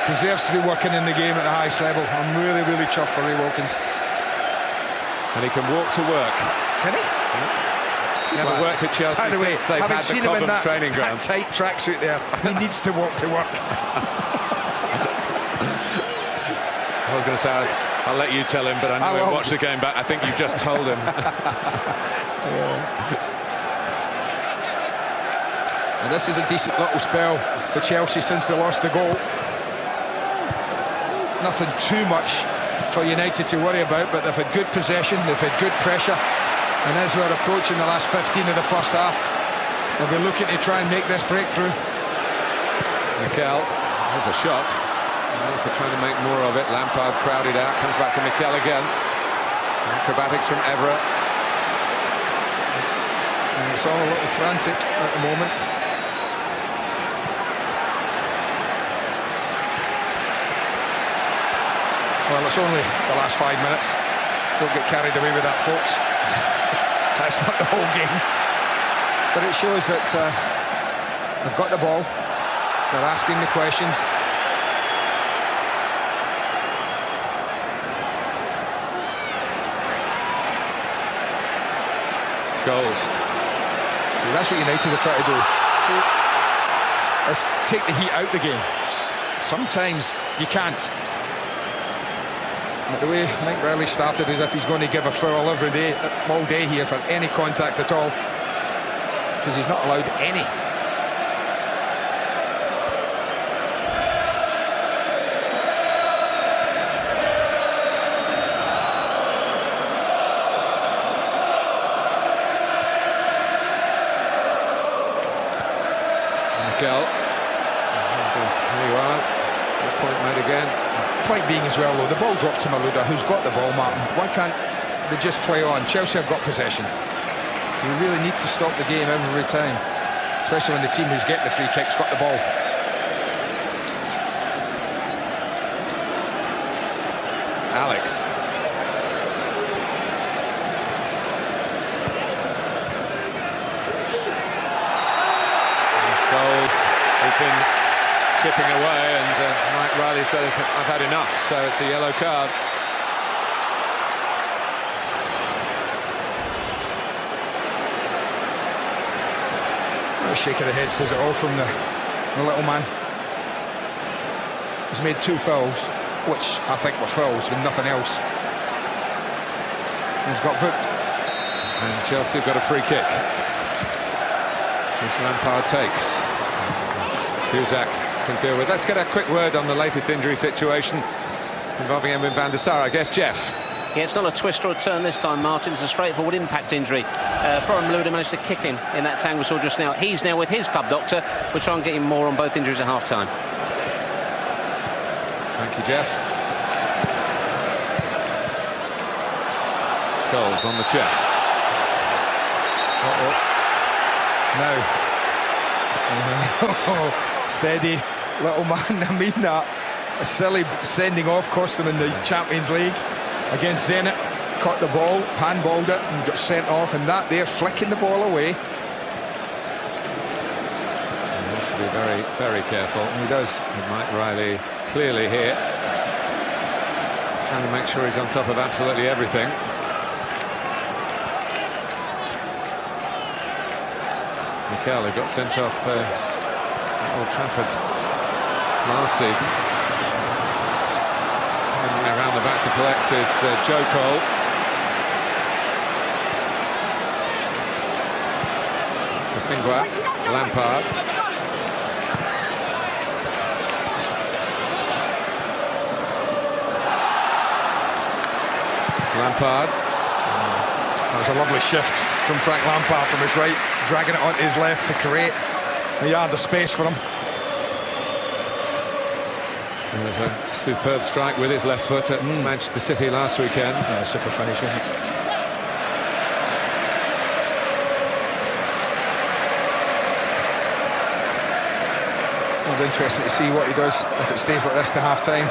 Deserves to be working in the game at the highest level. I'm really, really chuffed for Ray Wilkins. And he can walk to work. Can he? Yeah. Never worked at Chelsea since they've had the Cobham training ground. Tight tracksuit there. He needs to walk to work. I was going to say, I'll let you tell him, but I know he'll watch the game back. I think you've just told him. And this is a decent little spell for Chelsea since they lost the goal. Nothing too much for United to worry about, but they've had good possession, they've had good pressure. And as we're approaching the last 15 of the first half, they'll be looking to try and make this breakthrough. Mikel, there's a shot. They're trying to make more of it. Lampard crowded out, comes back to Mikel again. Acrobatics from Evra. And it's all a little frantic at the moment. Well, it's only the last 5 minutes. Don't get carried away with that, folks. That's not the whole game. But it shows that they've got the ball. They're asking the questions. Goals. See, that's what United are trying to do. See, let's take the heat out the game. Sometimes you can't. But the way Mike Riley started, as if he's going to give a foul every day, all day here for any contact at all, because he's not allowed any. Mikel. There you are. Good point made again. Point being as well, though, the ball dropped to Malouda, who's got the ball, Martin. Why can't they just play on? Chelsea have got possession. We really need to stop the game every time, especially when the team who's getting the free kick's got the ball. Alex. Scholes, who've been chipping away, and Mike Riley says, I've had enough, so it's a yellow card. A shake of the head says it all from the little man. He's made 2 fouls, which I think were fouls, but nothing else. He's got booked. And Chelsea have got a free kick, which Lampard takes. Cusack can deal with. Let's get a quick word on the latest injury situation involving Edwin van der Sar, I guess, Jeff. Yeah, it's not a twist or a turn this time, Martin. It's a straightforward impact injury. Florian Malouda managed to kick him in that tang we saw just now. He's now with his club doctor. We'll try and get him more on both injuries at half-time. Thank you, Jeff. Scholes on the chest. Now, steady, little man. I mean that. A silly sending off cost them in the Champions League against Zenit. Caught the ball, handballed it, and got sent off. And that there, flicking the ball away. He has to be very, very careful. He does. And Mike Riley clearly here, trying to make sure he's on top of absolutely everything. Mikel, who got sent off at Old Trafford last season. And around the back to collect is Joe Cole. Singwa, Lampard. Lampard. That was a lovely shift from Frank Lampard from his right, dragging it onto his left to create a yard of space for him. There's a superb strike with his left foot at Manchester City last weekend. Yeah, super finish, isn't it? It'll be interesting to see what he does if it stays like this to half-time.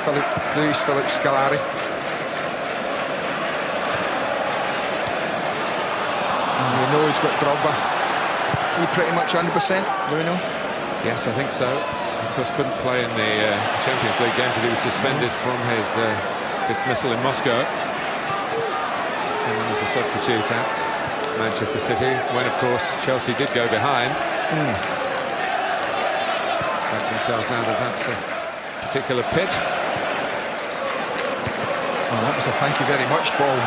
Luis Philippe Scolari. And we know he's got Drogba. He pretty much 100%, do we know? Yes, I think so. Of course, couldn't play in the Champions League game because he was suspended from his dismissal in Moscow. And he was a substitute at Manchester City when, of course, Chelsea did go behind. Got themselves out of that particular pit. Oh, that was a thank you very much ball,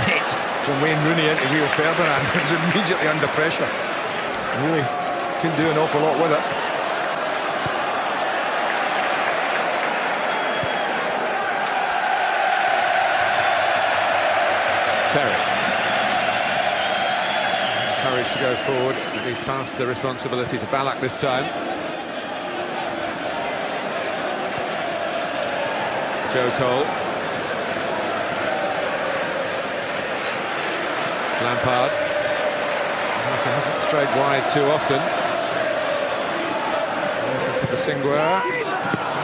mate, from Wayne Rooney into Rio Ferdinand. He was immediately under pressure. Really couldn't do an awful lot with it. Terry. Courage to go forward. He's passed the responsibility to Ballack this time. Joe Cole. Lampard. He hasn't strayed wide too often. Waiting for Basingwa.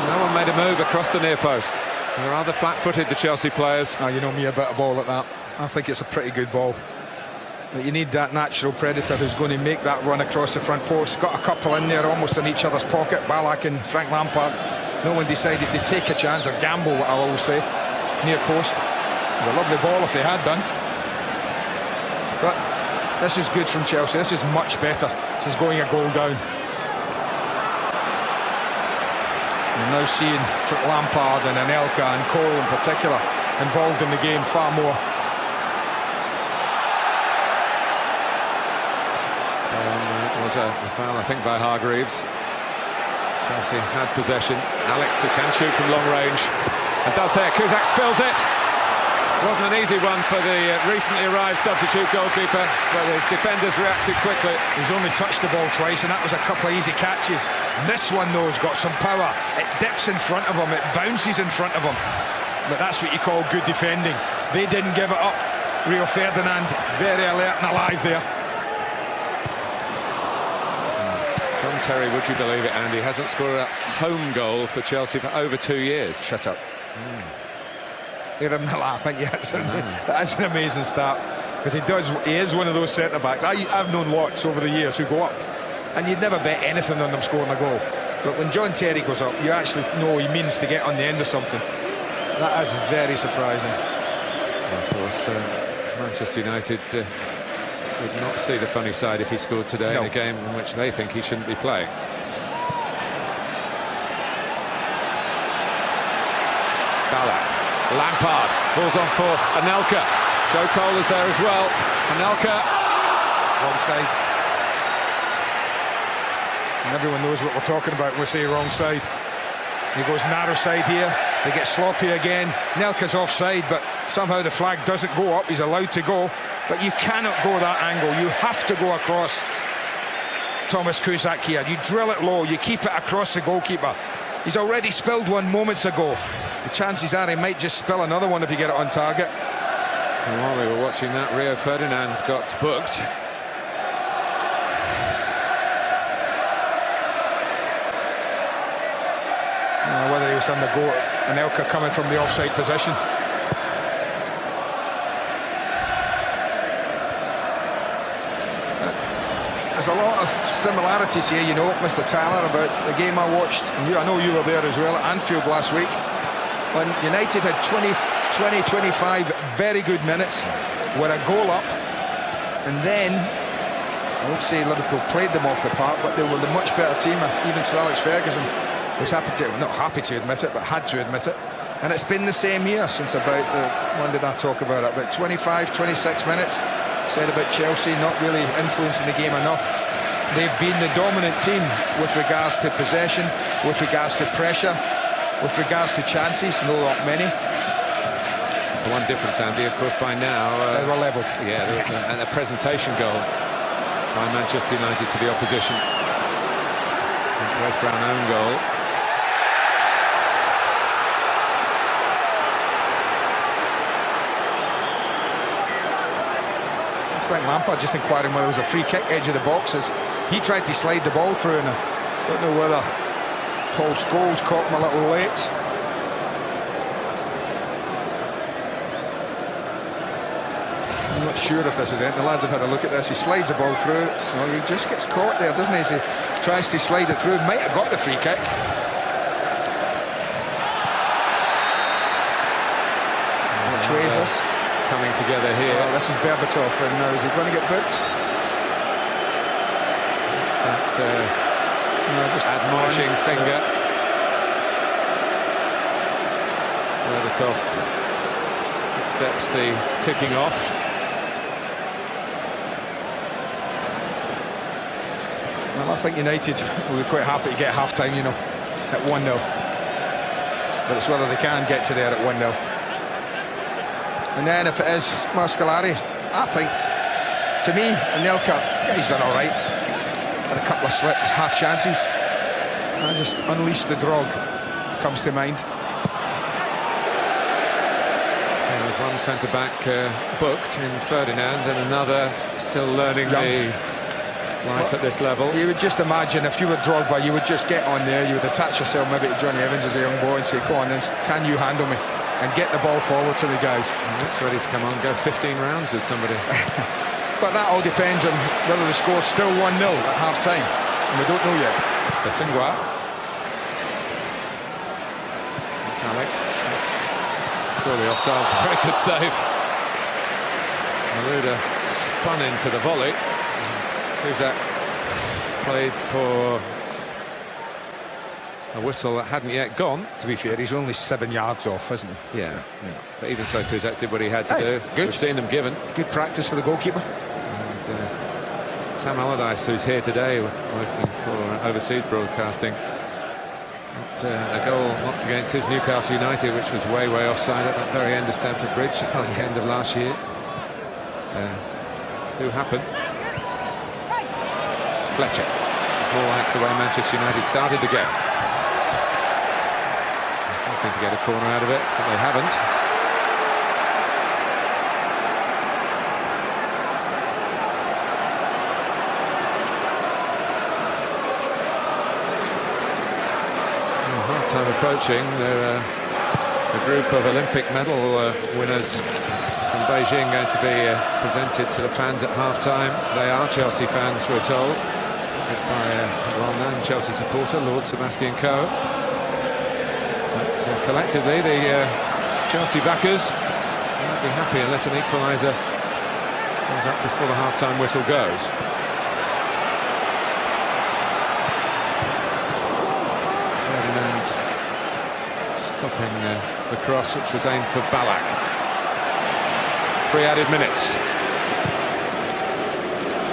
No one made a move across the near post. They're rather flat-footed, the Chelsea players. Oh, you know me about a ball like that. I think it's a pretty good ball. But you need that natural predator who's going to make that run across the front post. Got a couple in there almost in each other's pocket, Ballack and Frank Lampard. No one decided to take a chance or gamble, what I'll always say, near post. It was a lovely ball if they had done. But this is good from Chelsea. This is much better. This is going a goal down. We're now seeing Lampard and Anelka and Cole in particular involved in the game, far more. It was a foul, I think, by Hargreaves. Chelsea had possession. Alex, who can shoot from long range, and does there. Cusack spills it. Wasn't an easy one for the recently arrived substitute goalkeeper, but his defenders reacted quickly. He's only touched the ball twice, and that was a couple of easy catches. This one, though, has got some power. It dips in front of him, it bounces in front of him. But that's what you call good defending. They didn't give it up. Rio Ferdinand, very alert and alive there. John Terry, would you believe it, Andy, hasn't scored a home goal for Chelsea for over 2 years. Shut up. You're having a laugh, aren't you? That's an amazing start, because he is one of those centre-backs. I've known lots over the years who go up, and you'd never bet anything on them scoring a goal. But when John Terry goes up, you actually know he means to get on the end of something. That is very surprising. And of course, Manchester United would not see the funny side if he scored today in a game in which they think he shouldn't be playing. Ballack. Lampard, balls on for Anelka. Joe Cole is there as well. Anelka. Wrong side. And everyone knows what we're talking about when we say wrong side. He goes narrow side here. They get sloppy again. Anelka's offside, but somehow the flag doesn't go up. He's allowed to go. But you cannot go that angle. You have to go across Thomas Cusack here. You drill it low. You keep it across the goalkeeper. He's already spilled one moments ago. The chances are he might just spill another one if you get it on target. And while we were watching that, Rio Ferdinand got booked. Whether he was on the go, Anelka coming from the offside position. There's a lot of similarities here, you know, Mr. Tyler, about the game I watched. And I know you were there as well at Anfield last week, when United had 20-25 very good minutes, were a goal up, and then, I won't say Liverpool played them off the park, but they were the much better team. Even Sir Alex Ferguson was not happy to admit it, but had to admit it. And it's been the same here since about, when did I talk about it? About 25, 26 minutes. Said about Chelsea not really influencing the game enough. They've been the dominant team with regards to possession, with regards to pressure, with regards to chances, not many. The one difference, Andy, of course, by now... they were level. Yeah, and a presentation goal by Manchester United to the opposition. West Brown own goal. Frank Lampard just inquiring whether it was a free kick, edge of the boxes. He tried to slide the ball through, and I don't know whether Paul Scholes caught him a little late. I'm not sure if this is it. The lads have had a look at this. He slides the ball through. Well, he just gets caught there, doesn't he? As he tries to slide it through. Might have got the free kick. Which way is this? Coming together here. Well, this is Berbatov, and now is he going to get booked? It's that just admonishing finger. Berbatov accepts the ticking off. Well, I think United will be quite happy to get half-time, you know, at 1-0. But it's whether they can get to there at 1-0. And then if it is Mascalari, I think, to me, Anelka, yeah, he's done all right. Had a couple of slips, half chances. And just unleash the drog comes to mind. And with one centre-back booked in Ferdinand, and another still learning the life at this level. You would just imagine if you were Drogba, you would just get on there, you would attach yourself maybe to Johnny Evans as a young boy and say, go on, then, can you handle me? And get the ball forward to the guys. He looks ready to come on, go 15 rounds with somebody. But that all depends on whether the score's still 1-0 at half-time. And we don't know yet. Basingwa. That's Alex. That's surely offside. Very good save. Malouda spun into the volley. Who's that? Played for a whistle that hadn't yet gone. To be fair, he's only 7 yards off, isn't he? Yeah. But even so, Kuzak did what he had to do. Good. We've seen them given. Good practice for the goalkeeper. And, Sam Allardyce, who's here today working for overseas broadcasting, a goal knocked against his Newcastle United, which was way offside at that very end of Stamford Bridge at the end of last year. Do happen. Fletcher. It's more like the way Manchester United started the game. Hoping to get a corner out of it, but they haven't. Time approaching. There are a group of Olympic medal winners from Beijing going to be presented to the fans at half-time. They are Chelsea fans, we're told, by a well-known Chelsea supporter, Lord Sebastian Coe. But collectively, the Chelsea backers won't be happy unless an equaliser comes up before the half-time whistle goes. Stopping the cross, which was aimed for Ballack. 3 added minutes.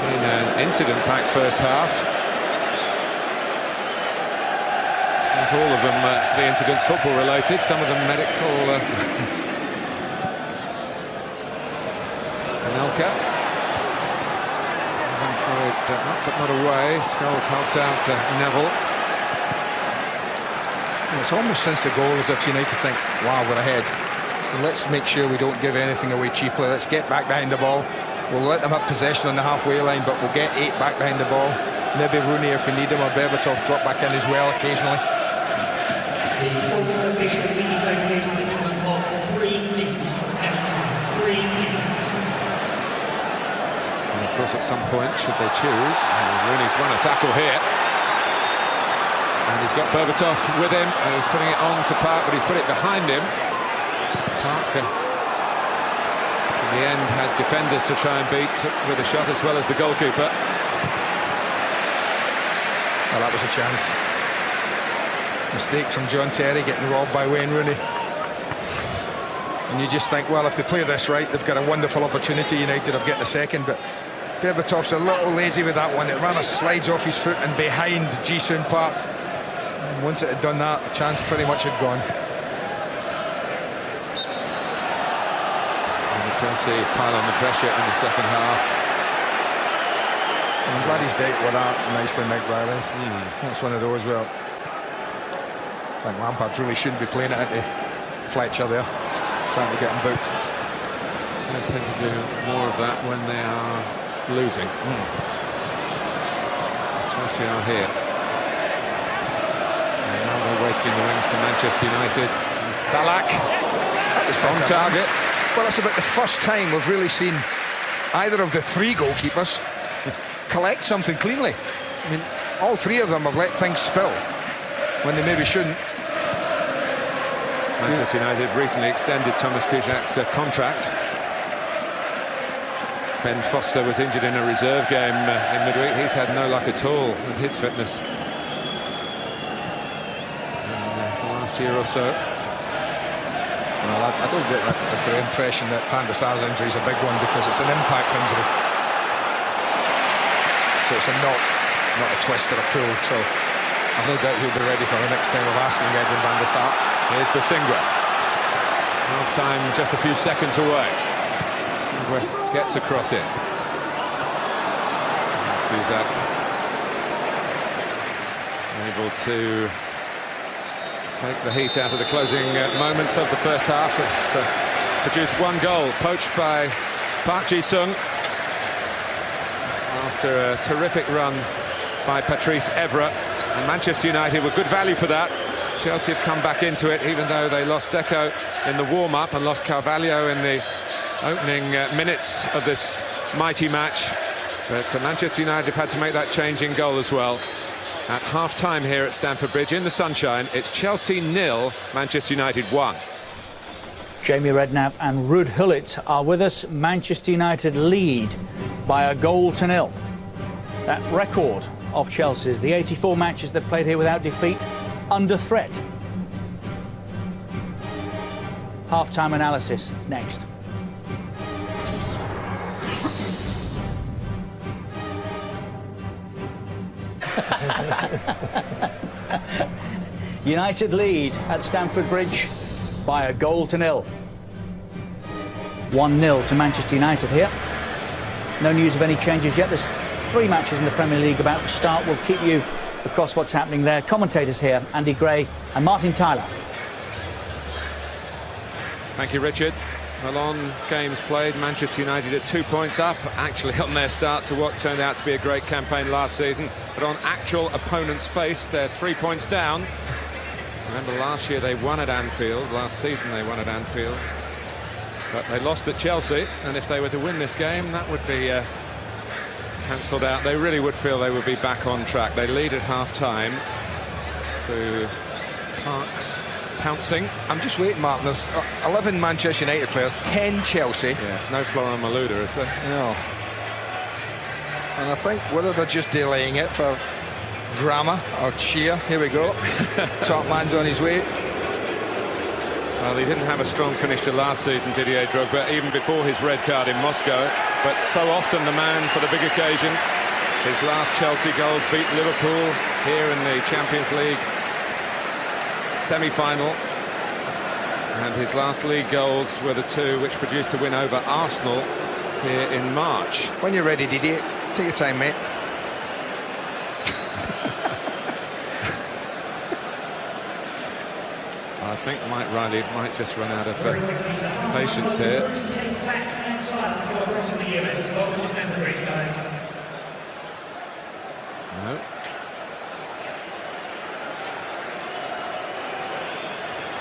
In an incident-packed first half. Not all of them, the incidents, football-related. Some of them medical. Anelka. Evans got it up, but not away. Scholes helped out Neville. It's almost since the goal as if United think, wow, we're ahead. So let's make sure we don't give anything away cheaply. Let's get back behind the ball. We'll let them have possession on the halfway line, but we'll get 8 back behind the ball. Maybe Rooney, if we need him, or Berbatov drop back in as well occasionally. The fourth officials indicated on the clock 3 minutes of penalty. 3 minutes. And of course, at some point, should they choose, Rooney's won a tackle here. And he's got Berbatov with him, and he's putting it on to Park, but he's put it behind him. Park, in the end, had defenders to try and beat with a shot, as well as the goalkeeper. Well, that was a chance. Mistake from John Terry, getting robbed by Wayne Rooney. And you just think, well, if they play this right, they've got a wonderful opportunity, United, of getting a second, but Berbatov's a little lazy with that one. It ran a slides off his foot and behind Ji-Sung Park. Once it had done that, the chance pretty much had gone. And Chelsea pile on the pressure in the second half. I'm glad he's dealt with that nicely, Mike Riley. That's one of those, well, I think Lampard really shouldn't be playing it into Fletcher there, trying to get him booked. Players tend to do more of that when they are losing. Chelsea are here. Waiting in the wings for Manchester United. Ballack on target. Well, it's about the first time we've really seen either of the 3 goalkeepers collect something cleanly. I mean, all 3 of them have let things spill when they maybe shouldn't. Manchester United recently extended Thomas Kujak's contract. Ben Foster was injured in a reserve game in midweek. He's had no luck at all with his fitness. Year or so. Well, I don't get the impression that Van der Sar's injury is a big one, because it's an impact injury. So it's a knock, not a twist or a pull. So I've no doubt he'll be ready for the next time of asking Edwin van der Sar. Here's Bosingwa. Half-time just a few seconds away. Bosingwa gets across it. Kuzak able to take the heat out of the closing moments of the first half. It's produced 1 goal, poached by Park Ji-Sung after a terrific run by Patrice Evra. And Manchester United were good value for that. Chelsea have come back into it, even though they lost Deco in the warm-up and lost Carvalho in the opening minutes of this mighty match. But Manchester United have had to make that change in goal as well. At half-time here at Stamford Bridge in the sunshine, it's Chelsea 0, Manchester United 1. Jamie Redknapp and Ruud Gullit are with us. Manchester United lead by 1-0. That record of Chelsea's, the 84 matches they've played here without defeat, under threat? Half-time analysis next. United lead at Stamford Bridge by a goal to nil. 1-0 to Manchester United here. No news of any changes yet. There's 3 matches in the Premier League about to start. We'll keep you across what's happening there. Commentators here, Andy Gray and Martin Tyler. Thank you, Richard. Well, on games played, Manchester United at 2 points up, actually on their start to what turned out to be a great campaign last season. But on actual opponents faced, they're 3 points down. Remember, last year they won at Anfield. Last season they won at Anfield. But they lost at Chelsea, and if they were to win this game, that would be cancelled out. They really would feel they would be back on track. They lead at half-time through Parks pouncing. I'm just waiting, Martin. There's 11 Manchester United players, 10 Chelsea. Yes, no Florent Malouda, is there? No. And I think whether they're just delaying it for drama or cheer. Here we go. Top man's on his way. Well, he didn't have a strong finish to last season, Didier Drogba, even before his red card in Moscow. But so often the man for the big occasion. His last Chelsea goals beat Liverpool here in the Champions League semi-final. And his last league goals were the 2 which produced a win over Arsenal here in March. When you're ready, Didier, take your time, mate. I think Mike Riley might just run out of patience here. No.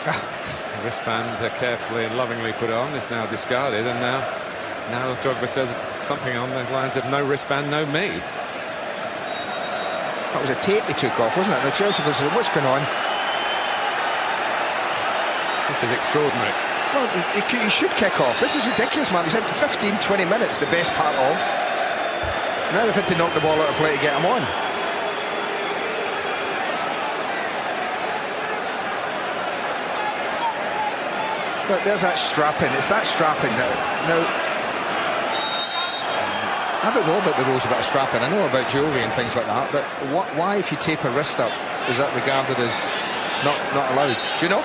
The wristband carefully and lovingly put on is now discarded, and now Drogba says something on the lines of no wristband, no me. That was a tape he took off, wasn't it? The Chelsea players said, what's going on? This is extraordinary. Well, he should kick off. This is ridiculous, man. He's had 15, 20 minutes, the best part of. Now they've had to knock the ball out of play to get him on. Look, there's that strapping. It's that strapping that... Now, I don't know about the rules about strapping. I know about jewellery and things like that, but why, if you tape a wrist up, is that regarded as not allowed? Do you know?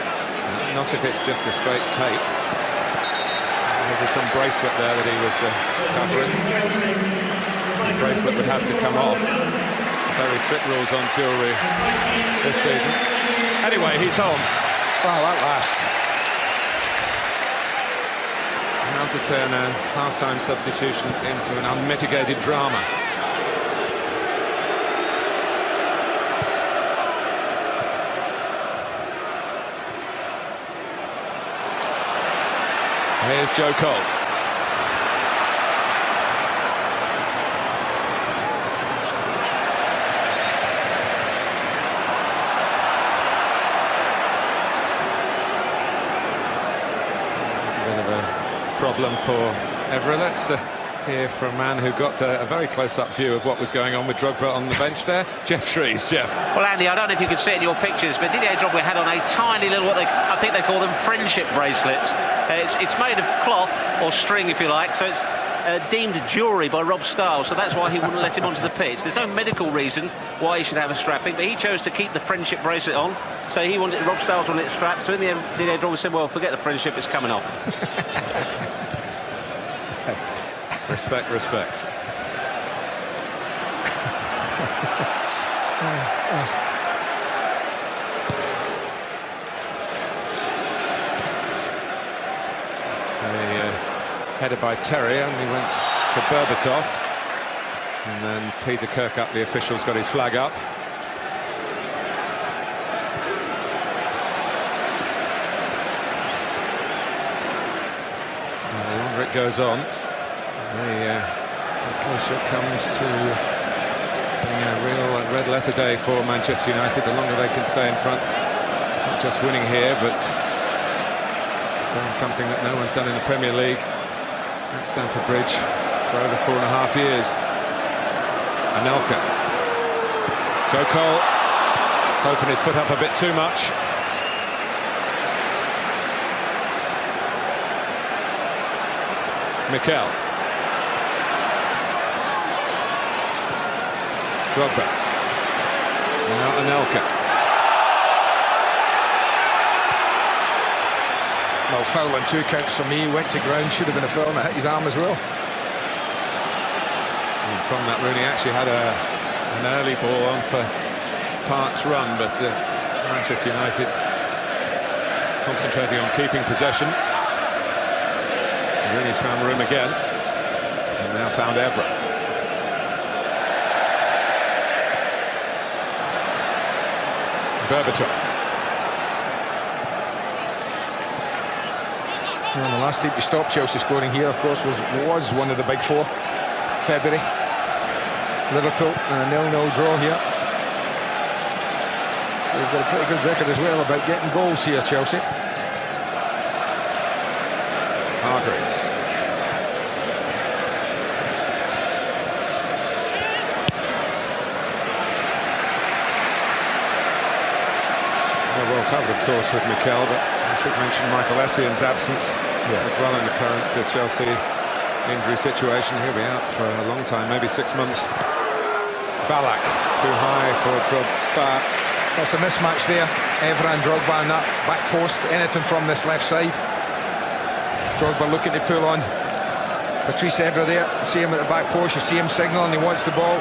Not if it's just a straight tape. There's some bracelet there that he was covering. The bracelet would have to come off. Very strict rules on jewellery this season. Anyway, he's home. Wow, at last. How to turn a half-time substitution into an unmitigated drama. Here's Joe Cole. A bit of a problem for Evra. Let's hear from a man who got a very close-up view of what was going on with Drogba on the bench there. Jeff Shreves. Jeff. Well, Andy, I don't know if you can see it in your pictures, but Didier Drogba had on a tiny little, I think they call them friendship bracelets. It's made of cloth or string, if you like, so it's deemed jewellery by Rob Stiles, so that's why he wouldn't let him onto the pitch. There's no medical reason why he should have a strapping, but he chose to keep the friendship bracelet on, so Rob Stiles wanted it strapped, so in the end Didier Drogba said, well, forget the friendship, it's coming off. Respect, respect. Headed by Terry, only went to Berbatov, and then Peter Kirkup, the official's got his flag up. And the longer it goes on, the closer it comes to being a real red-letter day for Manchester United. The longer they can stay in front, not just winning here, but doing something that no one's done in the Premier League at Stamford Bridge for over 4.5 years. Anelka. Joe Cole. Open his foot up a bit too much. Mikel. Drogba. Now Anelka. Well, foul on 2 counts for me. Went to ground, should have been a foul, and it hit his arm as well. And from that, Rooney actually had an early ball on for Park's run, but Manchester United concentrating on keeping possession. Rooney's found room again, and now found Evra. Berbatov. Well, the last team to stop Chelsea scoring here, of course, was one of the big 4, February. Liverpool, and a 0-0 draw here. So they've got a pretty good record as well about getting goals here, Chelsea. Hargreaves. Well covered, of course, with Mikel, but I should mention Michael Essien's absence as well in the current Chelsea injury situation. He'll be out for a long time, maybe 6 months. Ballack, too high for Drogba. That's a mismatch there. Evra and Drogba on that back post. Anything from this left side. Drogba looking to pull on Patrice Evra there. See him at the back post. You see him signalling. He wants the ball.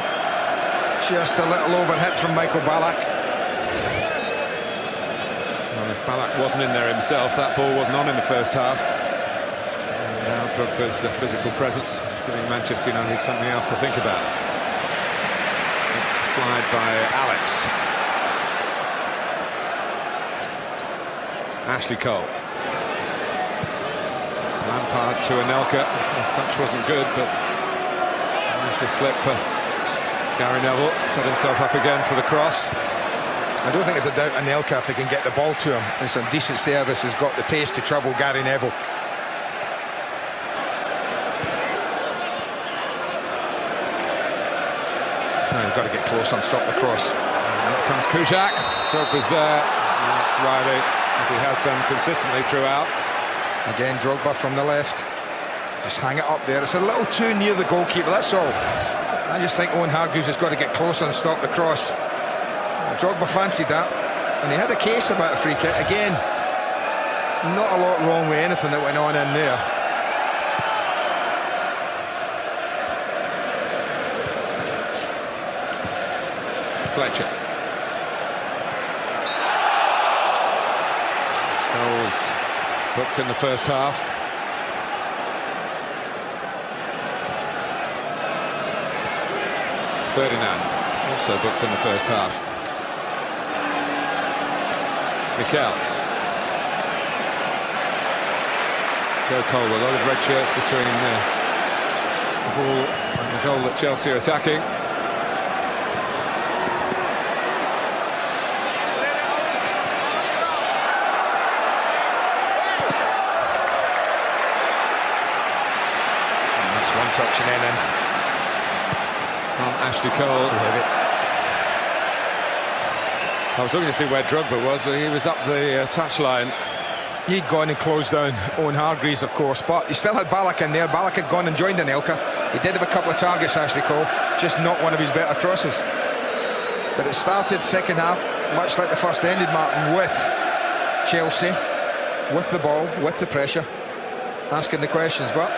Just a little overhit from Michael Ballack. Well, if Ballack wasn't in there himself, that ball wasn't on in the first half. And now Drogba's physical presence is giving Manchester United something else to think about. Slide by Alex. Ashley Cole. Lampard to Anelka. His touch wasn't good, but managed to slip. Gary Neville set himself up again for the cross. I don't think it's a doubt Anelka, if he can get the ball to him. It's a decent service, has got the pace to trouble Gary Neville. You've got to get close and stop the cross. And up comes Kuszczak. Drogba's there. Riley, as he has done consistently throughout. Again, Drogba from the left. Just hang it up there. It's a little too near the goalkeeper, that's all. I just think Owen Hargreaves has got to get closer and stop the cross. Drogba fancied that, and he had a case about a free kick. Again, not a lot wrong with anything that went on in there. Fletcher. Scholes booked in the first half. Ferdinand also booked in the first half. Mikel. Joe Cole, a lot of red shirts between the ball and the goal that Chelsea are attacking. One touch and then in. From Ashley Cole. I was looking to see where Drogba was. He was up the touchline. He'd gone and closed down Owen Hargreaves, of course, but he still had Ballack in there. Ballack had gone and joined Anelka. He did have a couple of targets, Ashley Cole, just not one of his better crosses. But it started second half, much like the first ended, Martin, with Chelsea, with the ball, with the pressure, asking the questions. But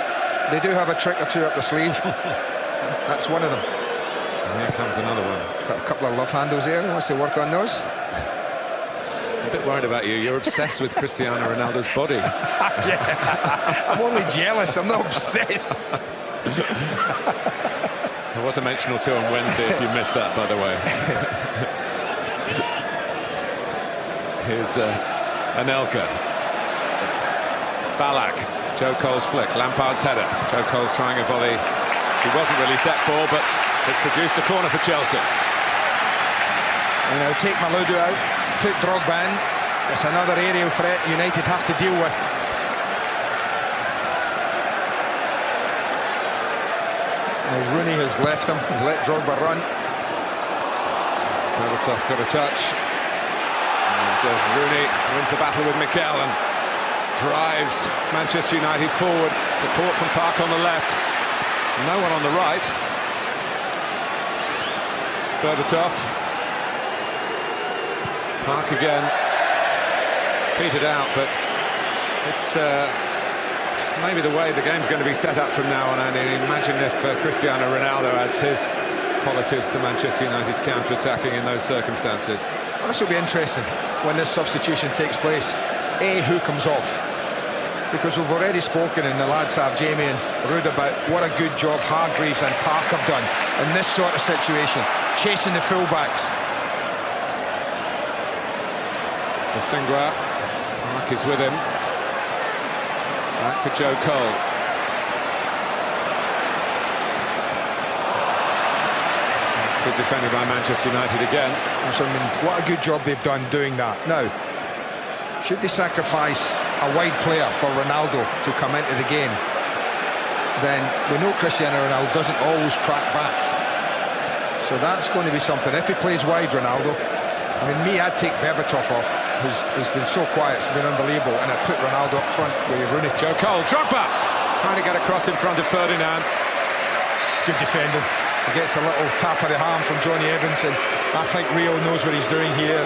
they do have a trick or two up the sleeve. That's one of them. And here comes another one. Got a couple of love handles there. He wants to work on those. I'm a bit worried about you. You're obsessed with Cristiano Ronaldo's body. Yeah. I'm only jealous. I'm not obsessed. There was a mention or two on Wednesday, if you missed that, by the way. Here's Anelka. Ballack. Joe Cole's flick. Lampard's header. Joe Cole's trying a volley he wasn't really set for, but it's produced a corner for Chelsea. You know, take Malouda out, put Drogba in. It's another aerial threat United have to deal with. Now Rooney has left him, he's let Drogba run. Berbatov got a touch. Rooney wins the battle with Mikel and drives Manchester United forward. Support from Park on the left. No one on the right. Berbatov. Park again. Petered out, but it's maybe the way the game's going to be set up from now on. And imagine if Cristiano Ronaldo adds his qualities to Manchester United's counter-attacking in those circumstances. Well, this will be interesting when this substitution takes place. Who comes off? Because we've already spoken, and the lads have, Jamie and Ruud, about what a good job Hargreaves and Park have done in this sort of situation, chasing the fullbacks. Bosingwa, Park is with him. Back for Joe Cole. Good defended by Manchester United again. So, I mean, what a good job they've done doing that. Now, should they sacrifice a wide player for Ronaldo to come into the game, then we know Cristiano Ronaldo doesn't always track back. So that's going to be something. If he plays wide, Ronaldo, I mean, I'd take Berbatov off, who's been so quiet, it's been unbelievable, and I'd put Ronaldo up front with Rooney. Joe Cole, Drogba, trying to get across in front of Ferdinand. Good defending. He gets a little tap of the arm from Jonny Evans, and I think Rio knows what he's doing here.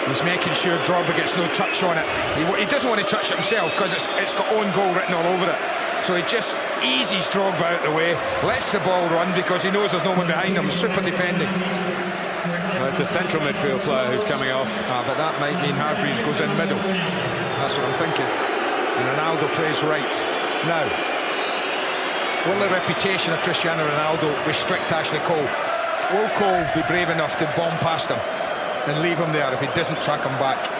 He's making sure Drogba gets no touch on it. He doesn't want to touch it himself because it's got own goal written all over it. So he just eases Drogba out of the way, lets the ball run because he knows there's no one behind him. Super defending. Well, it's a central midfield player who's coming off. But that might mean Hargreaves goes in middle. That's what I'm thinking. And Ronaldo plays right. Now, will the reputation of Cristiano Ronaldo restrict Ashley Cole? Will Cole be brave enough to bomb past him and leave him there if he doesn't track him back?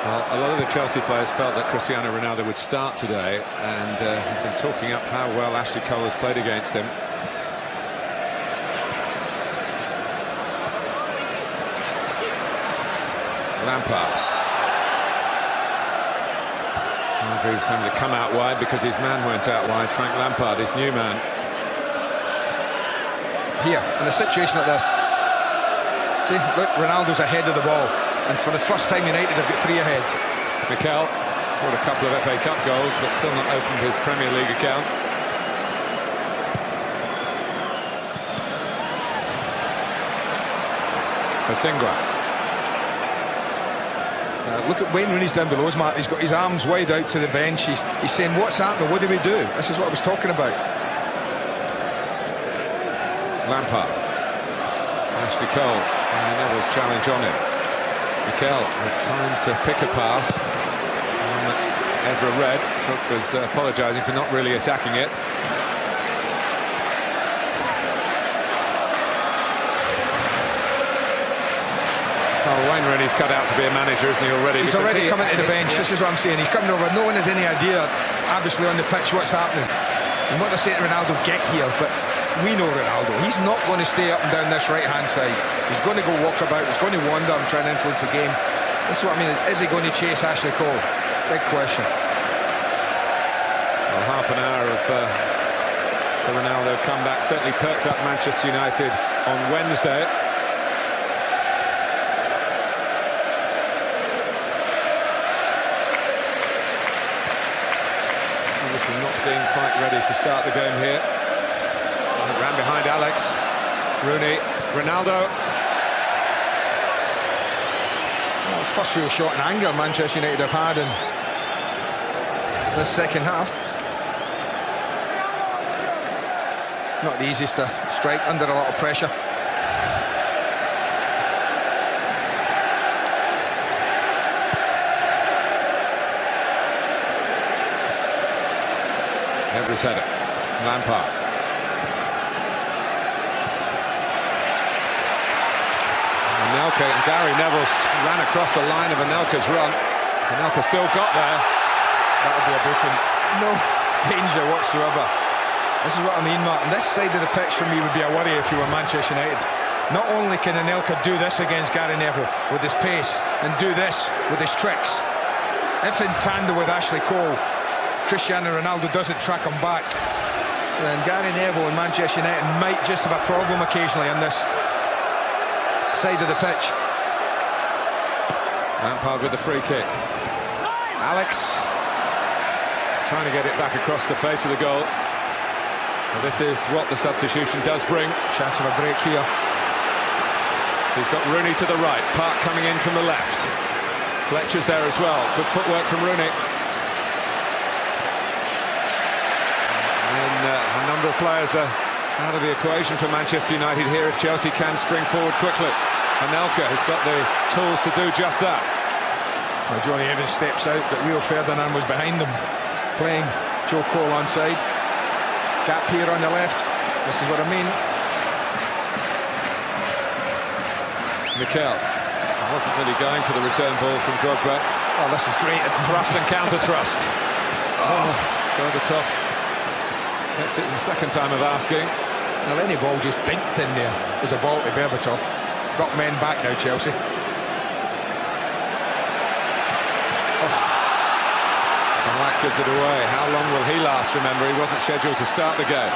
Well, a lot of the Chelsea players felt that Cristiano Ronaldo would start today, and have been talking up how well Ashley Cole has played against him. Lampard. Hargreaves having to come out wide because his man went out wide. Frank Lampard, his new man. Here, in a situation like this, see, look, Ronaldo's ahead of the ball, and for the first time United have got 3 ahead. Mikel scored a couple of FA Cup goals, but still not opened his Premier League account. Bosingwa. Look at Wayne Rooney's down below us, Mark. He's got his arms wide out to the bench. He's saying, what's happening? What do we do? This is what I was talking about. Lampard. Ashley Cole. Neville's challenge on him. Mikel had time to pick a pass on Evra Red. Cook was apologising for not really attacking it. Wayne Rooney's cut out to be a manager, isn't he, already? He's already coming to the bench. This is what I'm saying. He's coming over. No one has any idea, obviously, on the pitch what's happening. And what they're saying to Ronaldo, get here. But we know Ronaldo. He's not going to stay up and down this right-hand side. He's going to go walkabout. He's going to wander and try and influence the game. This is what I mean. Is he going to chase Ashley Cole? Big question. Well, half an hour of the Ronaldo comeback certainly perked up Manchester United on Wednesday. Not being quite ready to start the game here. Ran behind Alex. Rooney. Ronaldo. Well, first real shot in anger Manchester United have had in this second half. Not the easiest to strike under a lot of pressure. Evra's header. Lampard. Anelka and Gary Neville ran across the line of Anelka's run. Anelka still got there. That would be a booking. No danger whatsoever. This is what I mean, Martin. This side of the pitch for me would be a worry if you were Manchester United. Not only can Anelka do this against Gary Neville with his pace and do this with his tricks, if in tandem with Ashley Cole, Cristiano Ronaldo doesn't track him back, then Gary Neville and Manchester United might just have a problem occasionally on this side of the pitch. Lampard with the free kick. Alex trying to get it back across the face of the goal. Well, this is what the substitution does bring. Chance of a break here. He's got Rooney to the right, Park coming in from the left. Fletcher's there as well. Good footwork from Rooney. And a number of players are out of the equation for Manchester United here if Chelsea can spring forward quickly. Anelka has got the tools to do just that. Well, Johnny Evans steps out, but Rio Ferdinand was behind them, playing Joe Cole onside. Gap here on the left. This is what I mean. Mikel wasn't really going for the return ball from Drogba. Oh, this is great. Thrust and counter thrust. Oh, Berbatov gets it the second time of asking. Now, any ball just dinked in there. There's a ball to Berbatov. Got men back now, Chelsea. Black gives it away. How long will he last? Remember, he wasn't scheduled to start the game.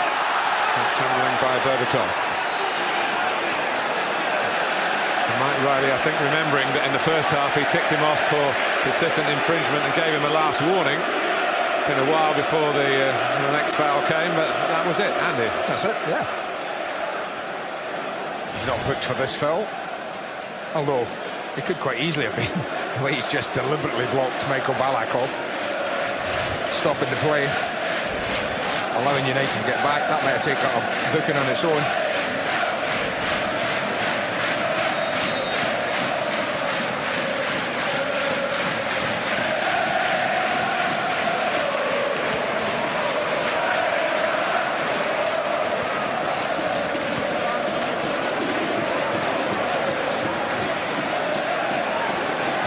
Tumbling by Berbatov. Mike Riley, I think, remembering that in the first half he ticked him off for persistent infringement and gave him a last warning. Been a while before the next foul came, but that was it. Andy. That's it, yeah. He's not booked for this foul. Although, he could quite easily have been. The way he's just deliberately blocked Michael Balakov. Stopping the play, allowing United to get back. That might have taken a booking on its own.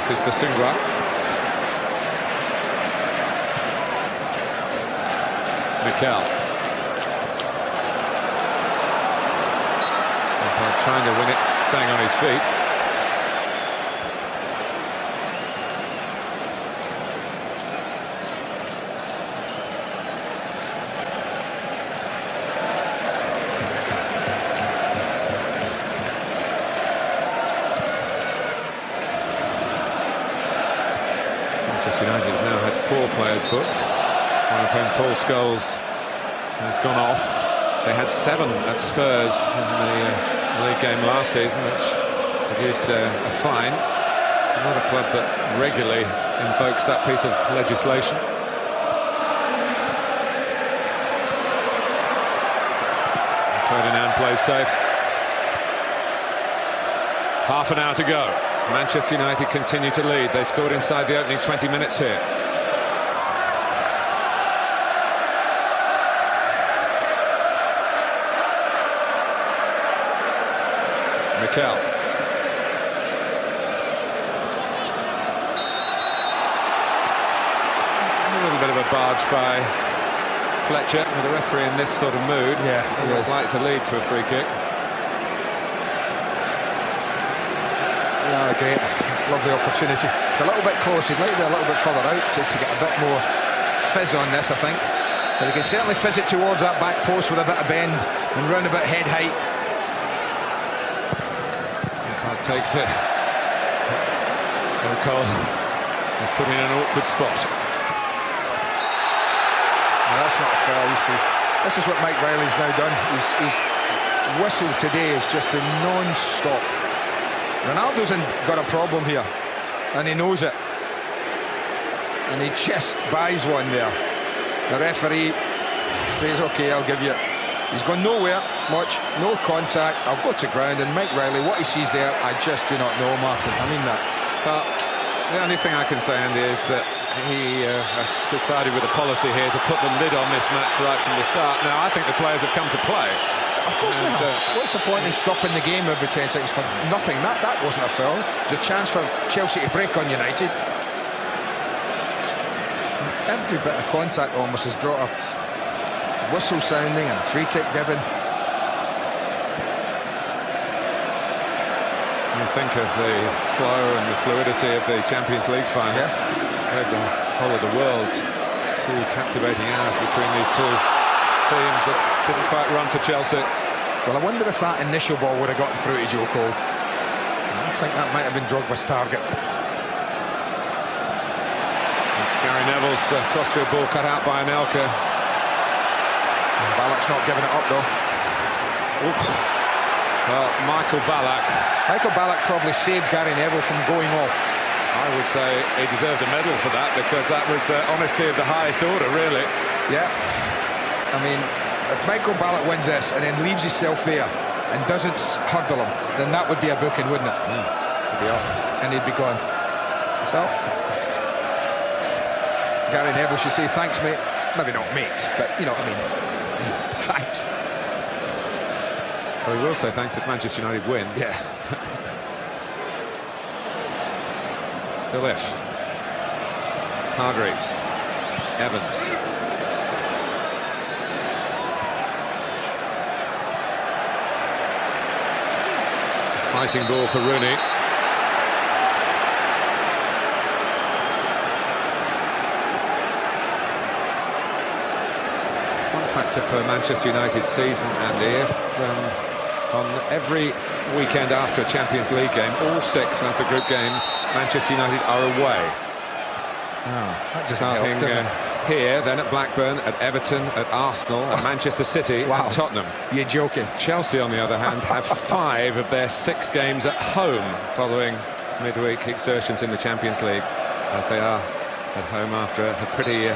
This is Basungwa. Mikel. Lampard trying to win it, staying on his feet. Manchester United have now had 4 players booked. One of whom, Paul Scholes, has gone off. They had 7 at Spurs in the league game last season, which produced a fine. Not a club that regularly invokes that piece of legislation. Ferdinand plays safe. Half an hour to go. Manchester United continue to lead. They scored inside the opening 20 minutes here. Mikel. A little bit of a barge by Fletcher, with the referee in this sort of mood. Yeah, he would like to lead to a free kick. Yeah, great. Lovely opportunity. It's a little bit close. He'd like to be a little bit further out just to get a bit more fizz on this, I think. But he can certainly fizz it towards that back post with a bit of bend and round about head height. Takes it. So Cole is put in an awkward spot. No, that's not fair, you see. This is what Mike Riley's now done. His whistle today has just been non-stop. Ronaldo's got a problem here, and he knows it. And he just buys one there. The referee says, OK, I'll give you it. He's gone nowhere much, no contact. I'll go to ground, and Mike Riley, what he sees there, I just do not know, Martin. I mean that. But the only thing I can say, Andy, is that he has decided with a policy here to put the lid on this match right from the start. Now, I think the players have come to play. Of course they have. What's the point in stopping the game every 10 seconds for nothing? That wasn't a foul. There's a chance for Chelsea to break on United. Every bit of contact almost has brought a whistle sounding and a free kick given. You think of the flow and the fluidity of the Champions League final. Yeah. The whole of the world. 2 captivating hours between these 2 teams that didn't quite run for Chelsea. Well, I wonder if that initial ball would have gotten through to Joe Cole. I think that might have been Drogba's target. Gary Neville's crossfield ball cut out by Anelka. Ballack's not giving it up though. Oof. Well, Michael Ballack probably saved Gary Neville from going off. I would say he deserved a medal for that, because that was honestly of the highest order, really. Yeah. I mean, if Michael Ballack wins this and then leaves himself there and doesn't hurdle him, then that would be a booking, wouldn't it? He'd be off and he'd be gone. So Gary Neville should say thanks, mate. Maybe not mate, but you know what I mean. Thanks. Well, he will say thanks if Manchester United win. Yeah. Still if. Hargreaves. Evans. Fighting ball for Rooney. It's one factor for Manchester United's season, Andy, if on every weekend after a Champions League game, all 6 upper group games, Manchester United are away. Starting here, then at Blackburn, at Everton, at Arsenal, at Manchester City, and Tottenham. You're joking. Chelsea, on the other hand, have 5 of their 6 games at home following midweek exertions in the Champions League, as they are at home after a pretty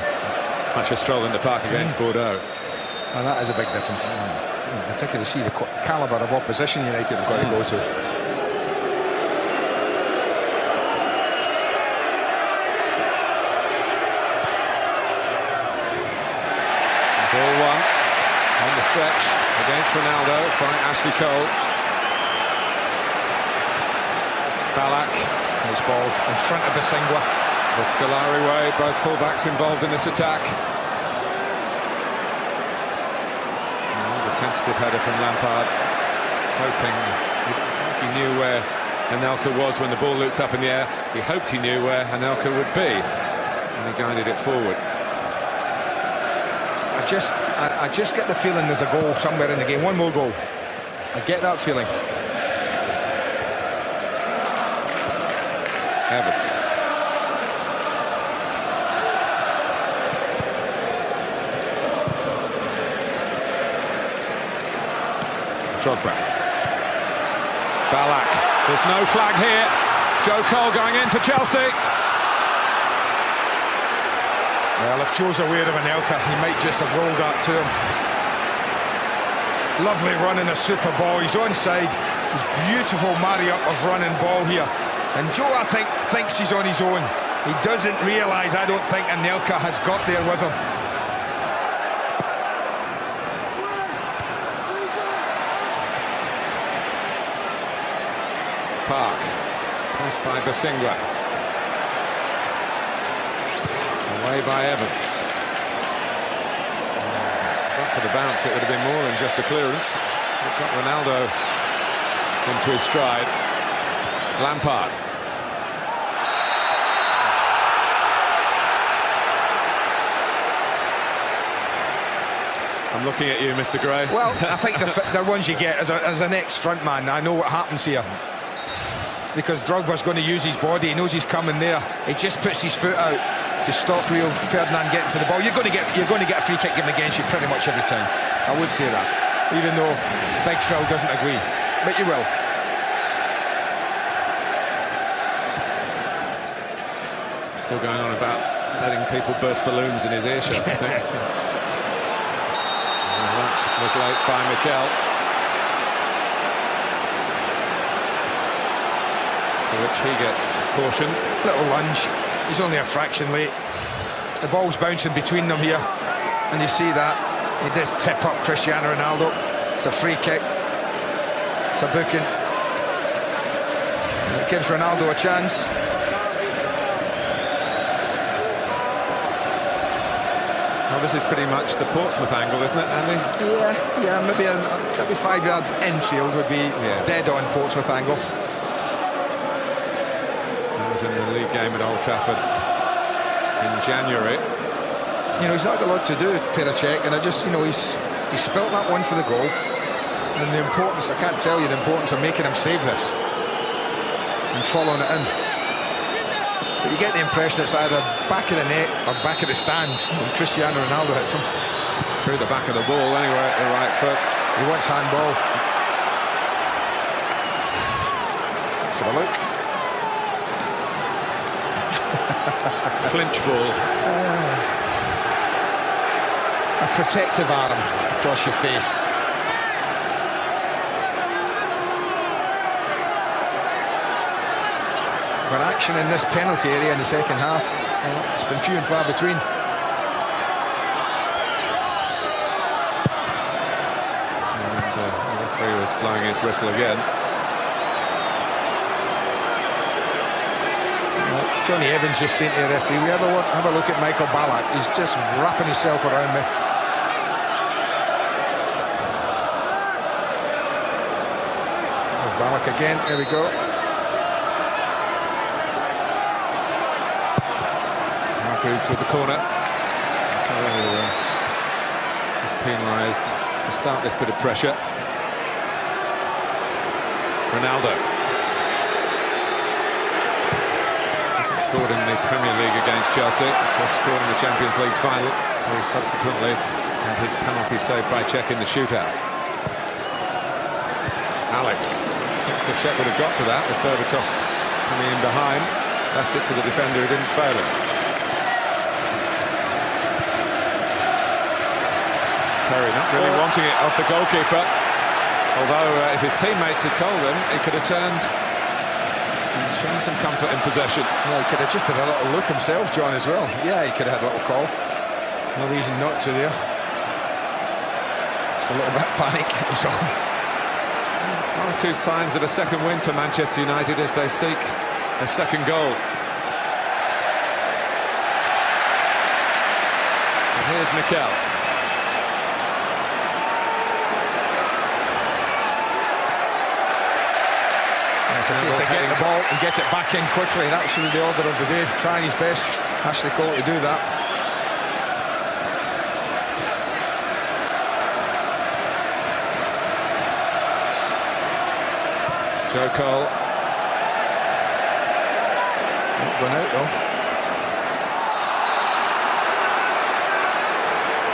much a stroll in the park against Bordeaux. And that is a big difference. Particularly see the calibre of opposition United have got to go to. Ball one on the stretch against Ronaldo by Ashley Cole. Ballack. Nice ball in front of Basingwa. The Scolari way, both fullbacks involved in this attack. The tentative header from Lampard, hoping he knew where Anelka was when the ball looped up in the air. He hoped he knew where Anelka would be, and he guided it forward. I just get the feeling there's a goal somewhere in the game. One more goal. I get that feeling. Evans. Drogba. Ballack. There's no flag here. Joe Cole going in for Chelsea. Well, if Joe's aware of Anelka, he might just have rolled that to him. Lovely run in a super ball. He's onside. Beautiful marry-up of running ball here. And Joe, I think, thinks he's on his own. He doesn't realise, I don't think, Anelka has got there with him. Park. Passed by Basingwa. Away by Evans. Not for the bounce, it would have been more than just the clearance. It got Ronaldo into his stride. Lampard. I'm looking at you, Mr. Gray. Well, I think they're ones you get as an ex-front man. I know what happens here. Because Drogba's going to use his body. He knows he's coming there. He just puts his foot out to stop Rio Ferdinand getting to the ball. You're going to get a free kick given against you pretty much every time. I would say that, even though Big Phil doesn't agree, but you will. Still going on about letting people burst balloons in his ear shot, I think. That was late by Mikel. For which he gets cautioned. Little lunge. He's only a fraction late. The ball's bouncing between them here, and you see that. He does tip up Cristiano Ronaldo. It's a free kick. It's a booking. And it gives Ronaldo a chance. Well, this is pretty much the Portsmouth angle, isn't it, Andy? Yeah, maybe 5 yards infield would be dead on Portsmouth angle. That was in the league game at Old Trafford in January. You know, he's not got a lot to do, Pericek, and I just, you know, he spilt that one for the goal. And the importance, I can't tell you the importance of making him save this and following it in. But you get the impression it's either back of the net or back of the stand when Cristiano Ronaldo hits him. Through the back of the ball anyway at the right foot. He wants handball. Let's have a look. Flinch ball. A protective arm across your face. But action in this penalty area in the second half, well, it's been few and far between. And the referee was blowing his whistle again. Johnny Evans just saying to the referee, we have a look at Michael Ballack. He's just wrapping himself around me. There's Ballack again, there we go. Hargreaves with the corner. He's penalised to start this bit of pressure. Ronaldo. Scored in the Premier League against Chelsea, of course scored in the Champions League final. He subsequently had his penalty saved by Cech in the shootout. Alex, the Cech would have got to that with Berbatov coming in behind, left it to the defender who didn't fail him. Terry not really wanting it off the goalkeeper, although if his teammates had told him, he could have turned. Showing some comfort in possession. Well, he could have just had a little look himself, John, as well. Yeah, he could have had a little call. No reason not to there. Just a little bit of panic, that's all. One or two signs of a second win for Manchester United as they seek a second goal. And here's Mikel. It's a case of getting the ball and get it back in quickly. That's really the order of the day. Trying his best, Ashley Cole, to do that. Joe Cole. Not gone out though.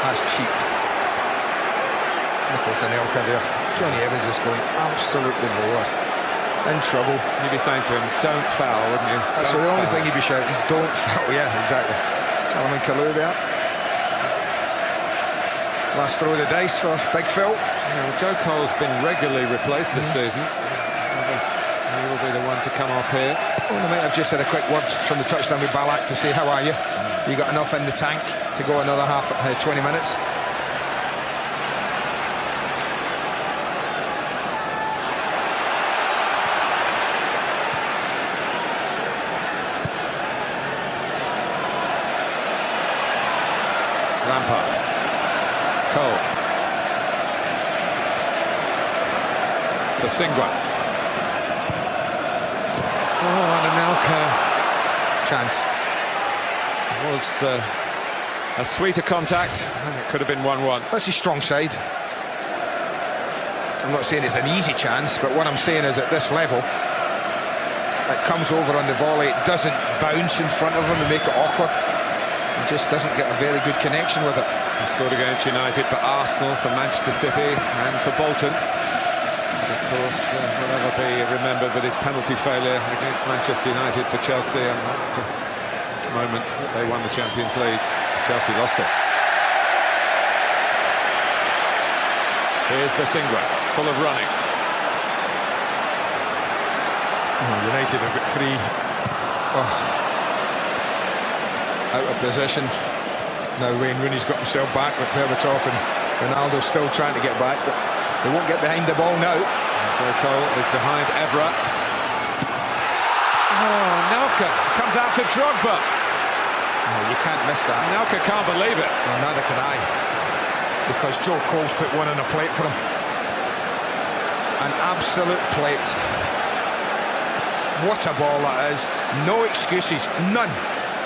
That's cheap. Little Sanelka there. Johnny Evans is going absolutely bored. In trouble. You'd be saying to him, don't foul, wouldn't you? That's the only thing he'd be shouting. Don't foul. Yeah, exactly. Alan Kalou there. Last throw of the dice for Big Phil. Well, Joe Cole's been regularly replaced this season. He will be the one to come off here. Well, they might have just had a quick word from the touchdown with Ballack to say, how are you? You got enough in the tank to go another 20 minutes? Lampard. Cole. Bosingwa. Oh, and Anelka. Chance. It was a sweeter contact, and it could have been 1-1. That's his strong side. I'm not saying it's an easy chance, but what I'm saying is at this level, it comes over on the volley, it doesn't bounce in front of him and make it awkward. He just doesn't get a very good connection with it. He scored against United for Arsenal, for Manchester City and for Bolton. And of course, will never be remembered with his penalty failure against Manchester United for Chelsea, and that moment they won the Champions League. Chelsea lost it. Here's Bosingwa, full of running. Oh, United have got three. Out of position. Now Wayne Rooney's got himself back with Berbatov, and Ronaldo's still trying to get back, but they won't get behind the ball now. Joe Cole is behind Evra. Oh, Anelka comes out to Drogba. Oh, you can't miss that. Anelka can't believe it. Well, neither can I, because Joe Cole's put one on a plate for him. An absolute plate. What a ball that is. No excuses, none.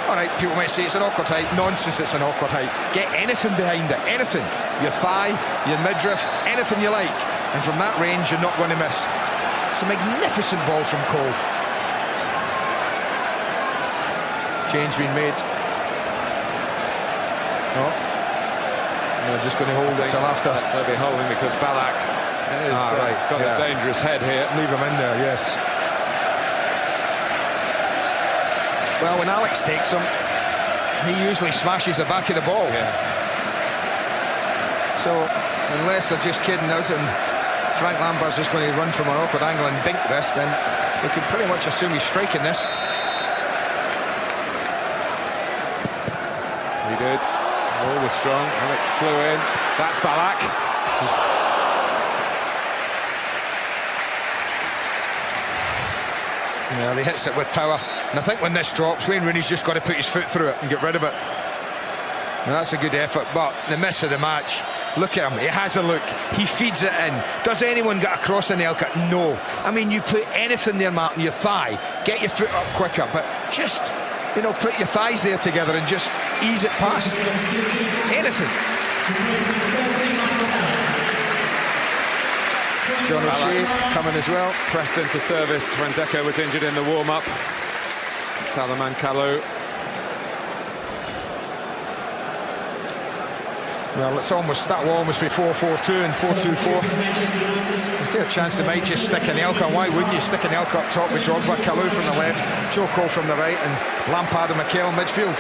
All right, people might say it's an awkward height. Nonsense, it's an awkward height. Get anything behind it, anything. Your thigh, your midriff, anything you like. And from that range, you're not going to miss. It's a magnificent ball from Cole. Change being made. Oh, they're just going to hold it till after. They'll be holding because Ballack has got a dangerous head here. Leave him in there, yes. Well, when Alex takes him, he usually smashes the back of the ball. Yeah. So, unless they're just kidding us and Frank Lampard's just going to run from an awkward angle and dink this, then we can pretty much assume he's striking this. He did. Ball was strong. Alex flew in. That's Ballack. Yeah, he hits it with power. And I think when this drops, Wayne Rooney's just got to put his foot through it and get rid of it. Now, that's a good effort, but the miss of the match, look at him, he has a look, he feeds it in. Does anyone get across Anelka? No. I mean, you put anything there, Martin, your thigh, get your foot up quicker, but just, you know, put your thighs there together and just ease it past. Anything. John O'Shea coming as well. Pressed into service when Deco was injured in the warm-up. Salomon Kalou. Well, that will almost be 4-4-2 and 4-2-4. There's still a chance they might just stick Anelka. Why wouldn't you stick Anelka up top with Drogba, Kalou from the left, Joko from the right, and Lampard and Mikel midfield?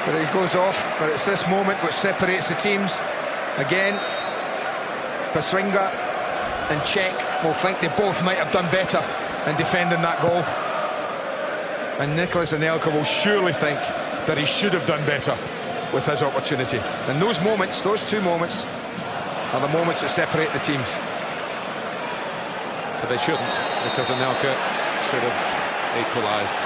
But it goes off. But it's this moment which separates the teams. Again, Baswinga and Cech will think they both might have done better in defending that goal. And Nicolas Anelka will surely think that he should have done better with his opportunity. And those moments, those two moments, are the moments that separate the teams. But they shouldn't, because Anelka should have equalised.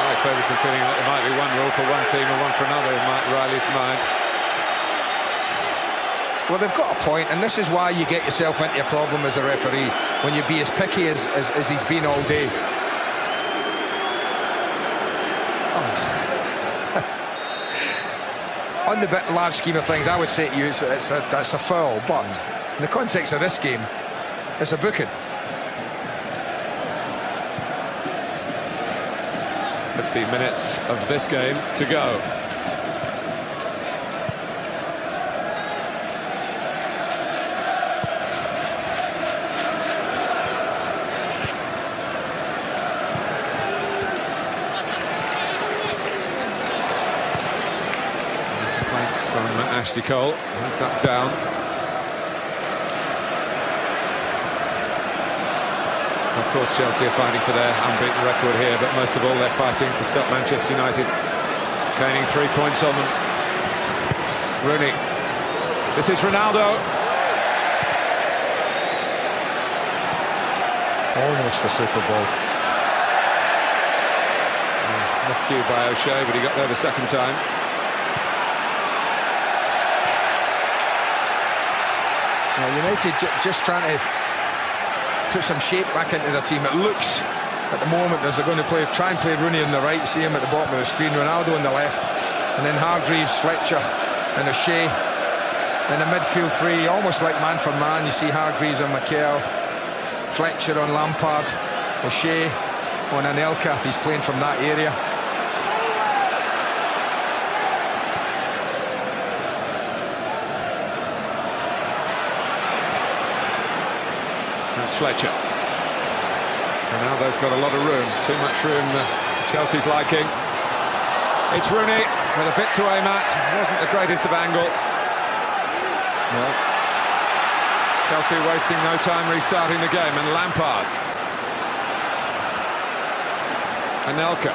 Alex Ferguson feeling that there might be one rule for one team and one for another in Mike Riley's mind. Well, they've got a point, and this is why you get yourself into a problem as a referee, when you be as picky as he's been all day. Oh. On the large scheme of things, I would say to you it's a foul, but in the context of this game, it's a booking. 15 minutes of this game to go. Ashley Cole, ducked down. Of course, Chelsea are fighting for their unbeaten record here, but most of all, they're fighting to stop Manchester United gaining 3 points on them. Rooney. This is Ronaldo. Almost a Super Bowl. Miscue by O'Shea, but he got there the second time. Well, United just trying to put some shape back into their team. It looks at the moment as they're going to try and play Rooney on the right, see him at the bottom of the screen, Ronaldo on the left, and then Hargreaves, Fletcher and O'Shea in a midfield three, almost like man for man. You see Hargreaves on Mikel, Fletcher on Lampard, O'Shea on Anelka if he's playing from that area. Fletcher. Ronaldo's got a lot of room, too much room Chelsea's liking. It's Rooney with a bit to aim at. Wasn't the greatest of angle. No. Chelsea wasting no time restarting the game, and Lampard. Anelka.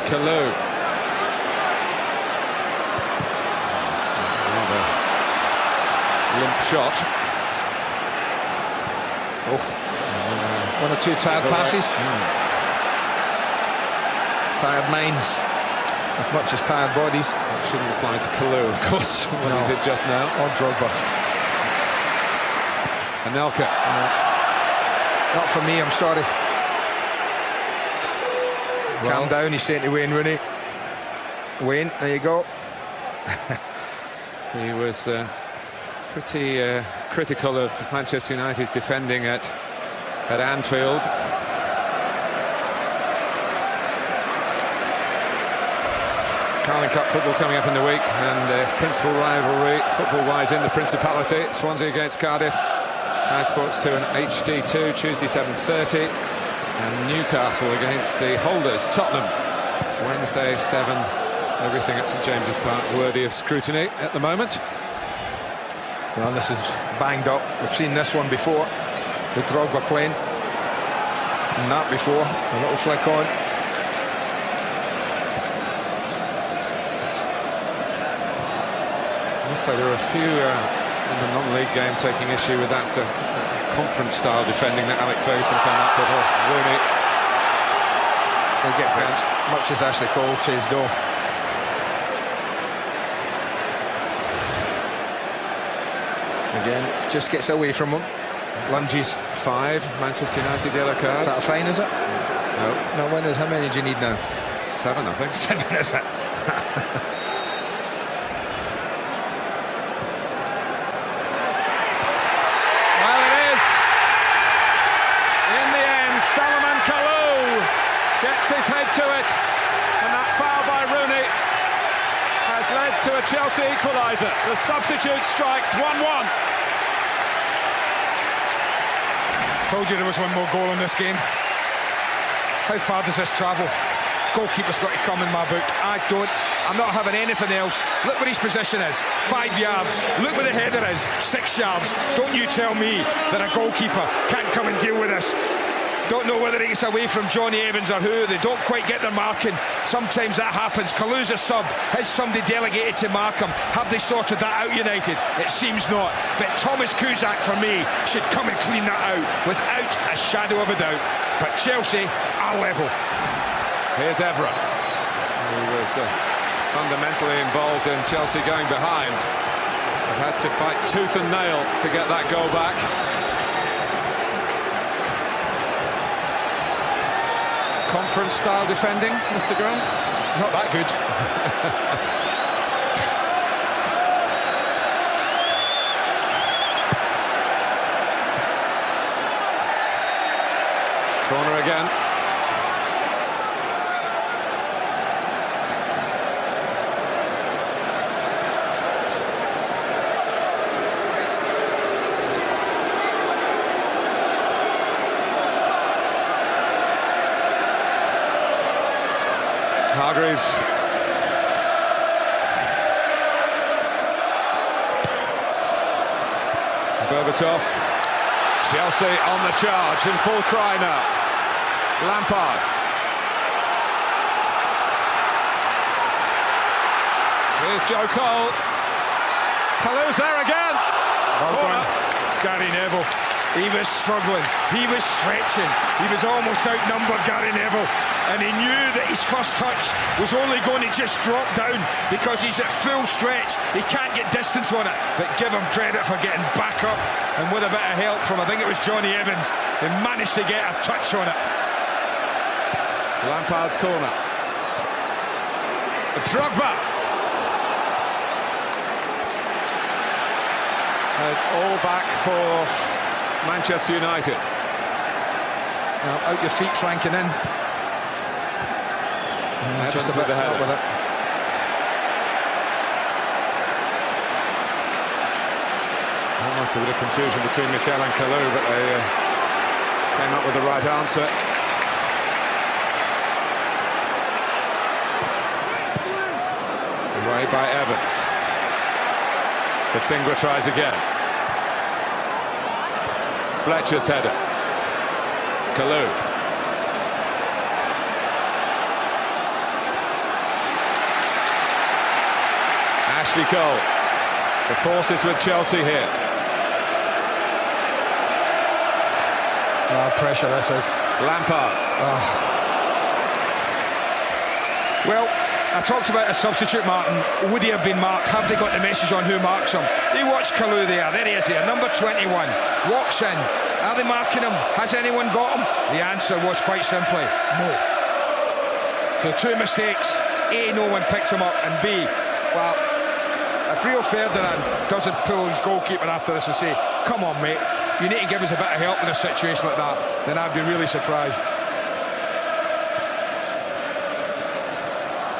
Kalou. Limp shot. Oh. One or two tired passes. Tired minds as much as tired bodies. That shouldn't apply to Kalou, of course, what he did just now. Or Drogba. Anelka. No. Not for me, I'm sorry. Calm down, he's saying to Wayne Rooney. Wayne, there you go. He was pretty critical of Manchester United's defending at Anfield. Carling Cup football coming up in the week, and the principal rivalry football-wise in the Principality. Swansea against Cardiff. Sky Sports 2 and HD2, Tuesday 7:30. And Newcastle against the holders, Tottenham. Wednesday 7. Everything at St James's Park worthy of scrutiny at the moment. Well, this is banged up. We've seen this one before with Drogba playing. And that before. A little flick on. So there are a few in the non-league game taking issue with that conference-style defending that Alex Ferguson came up with. Rooney. They get bent, much as Ashley Cole says no. Again, just gets away from him. Lunges. 5 Manchester United yellow cards. Is that a fine, is it? No. No, how many do you need now? 7, I think. 7, is it? Well, it is. In the end, Salomon Kalou gets his head to it. And that foul by Rooney has led to a Chelsea equaliser. The substitute strikes 1-1. Told you there was one more goal in this game. How far does this travel? Goalkeeper's got to come in my book. I'm not having anything else. Look where his position is, 5 yards. Look where the header is, 6 yards. Don't you tell me that a goalkeeper can't come and deal with this. Don't know whether it's away from Johnny Evans or who. They don't quite get their marking. Sometimes that happens. Kalou's a sub. Has somebody delegated to mark him? Have they sorted that out, United? It seems not. But Thomas Kuszczak, for me, should come and clean that out without a shadow of a doubt. But Chelsea are level. Here's Evra, who was fundamentally involved in Chelsea going behind. They've had to fight tooth and nail to get that goal back. Conference-style defending, Mr. Graham? Not that good. Corner again. Hargreaves. Berbatov. Chelsea on the charge in full cry now. Lampard. Here's Joe Cole. Kalou's there again. Gary Neville. He was struggling, he was stretching, he was almost outnumbered, Gary Neville, and he knew that his first touch was only going to just drop down because he's at full stretch. He can't get distance on it, but give him credit for getting back up, and with a bit of help from, I think it was Johnny Evans, he managed to get a touch on it. Lampard's corner. Drogba. And all back for Manchester United. Now, out your feet, flanking in. Just a bit ahead with it. Almost a bit of confusion between Mikel and Kalou, but they came up with the right answer. Away by Evans. Kasingwa tries again. Fletcher's header. Kalou. Ashley Cole. The forces with Chelsea here. Pressure this is. Lampard. Well, I talked about a substitute, Martin. Would he have been marked? Have they got the message on who marks him? They watch Kalou there. There he is here, number 21. Walks in. Are they marking him? Has anyone got him? The answer was quite simply no. So 2 mistakes. A, no one picks him up, and B, well, if Rio Ferdinand doesn't pull his goalkeeper after this and say, come on, mate, you need to give us a bit of help in a situation like that, then I'd be really surprised.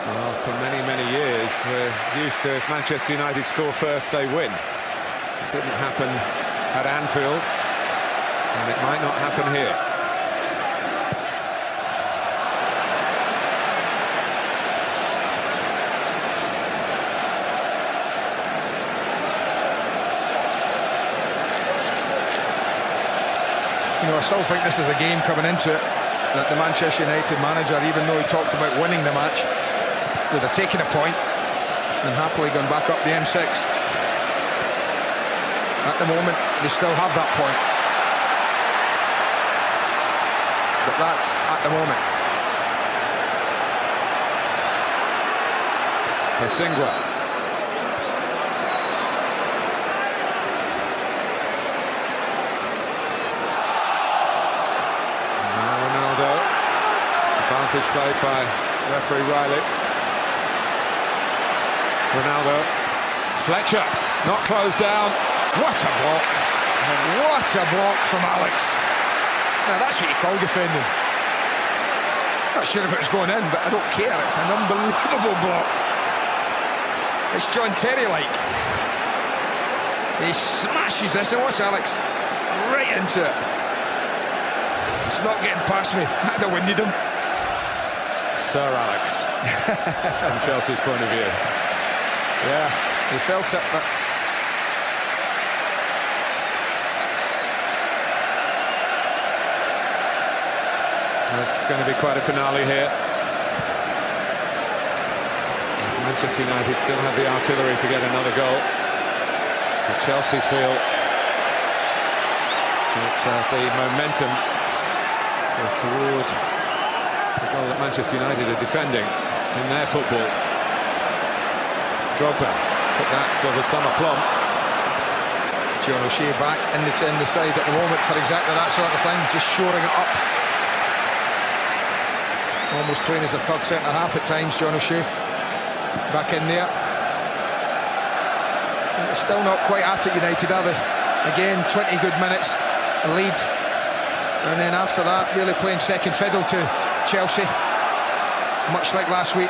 Well, for many, many years, we're used to if Manchester United score first, they win. It didn't happen at Anfield, and it might not happen here. You know, I still think this is a game coming into it that the Manchester United manager, even though he talked about winning the match, would have taken a point and happily gone back up the M6. At the moment, they still have that point. But that's at the moment. Bosingwa. Advantage played by referee Riley. Ronaldo. Fletcher, not closed down. What a block. What a block from Alex. Now that's what you call defending. Not sure if it was going in, but I don't care. It's an unbelievable block. It's John Terry-like. He smashes this, and watch Alex right into it. It's not getting past me. I'd have winded him. Sir Alex, from Chelsea's point of view. Yeah, he felt it, but... It's going to be quite a finale here. As Manchester United still have the artillery to get another goal. But Chelsea feel that the momentum is toward the goal that Manchester United are defending in their football. Drogba put that over summer plumb. John O'Shea back in the side at the moment for exactly that sort of thing, just shoring it up. Almost playing as a third centre-half at times, John O'Shea. Back in there. They're still not quite at it, United, are they? Again, 20 good minutes, a lead. And then after that, really playing second fiddle to Chelsea, much like last week.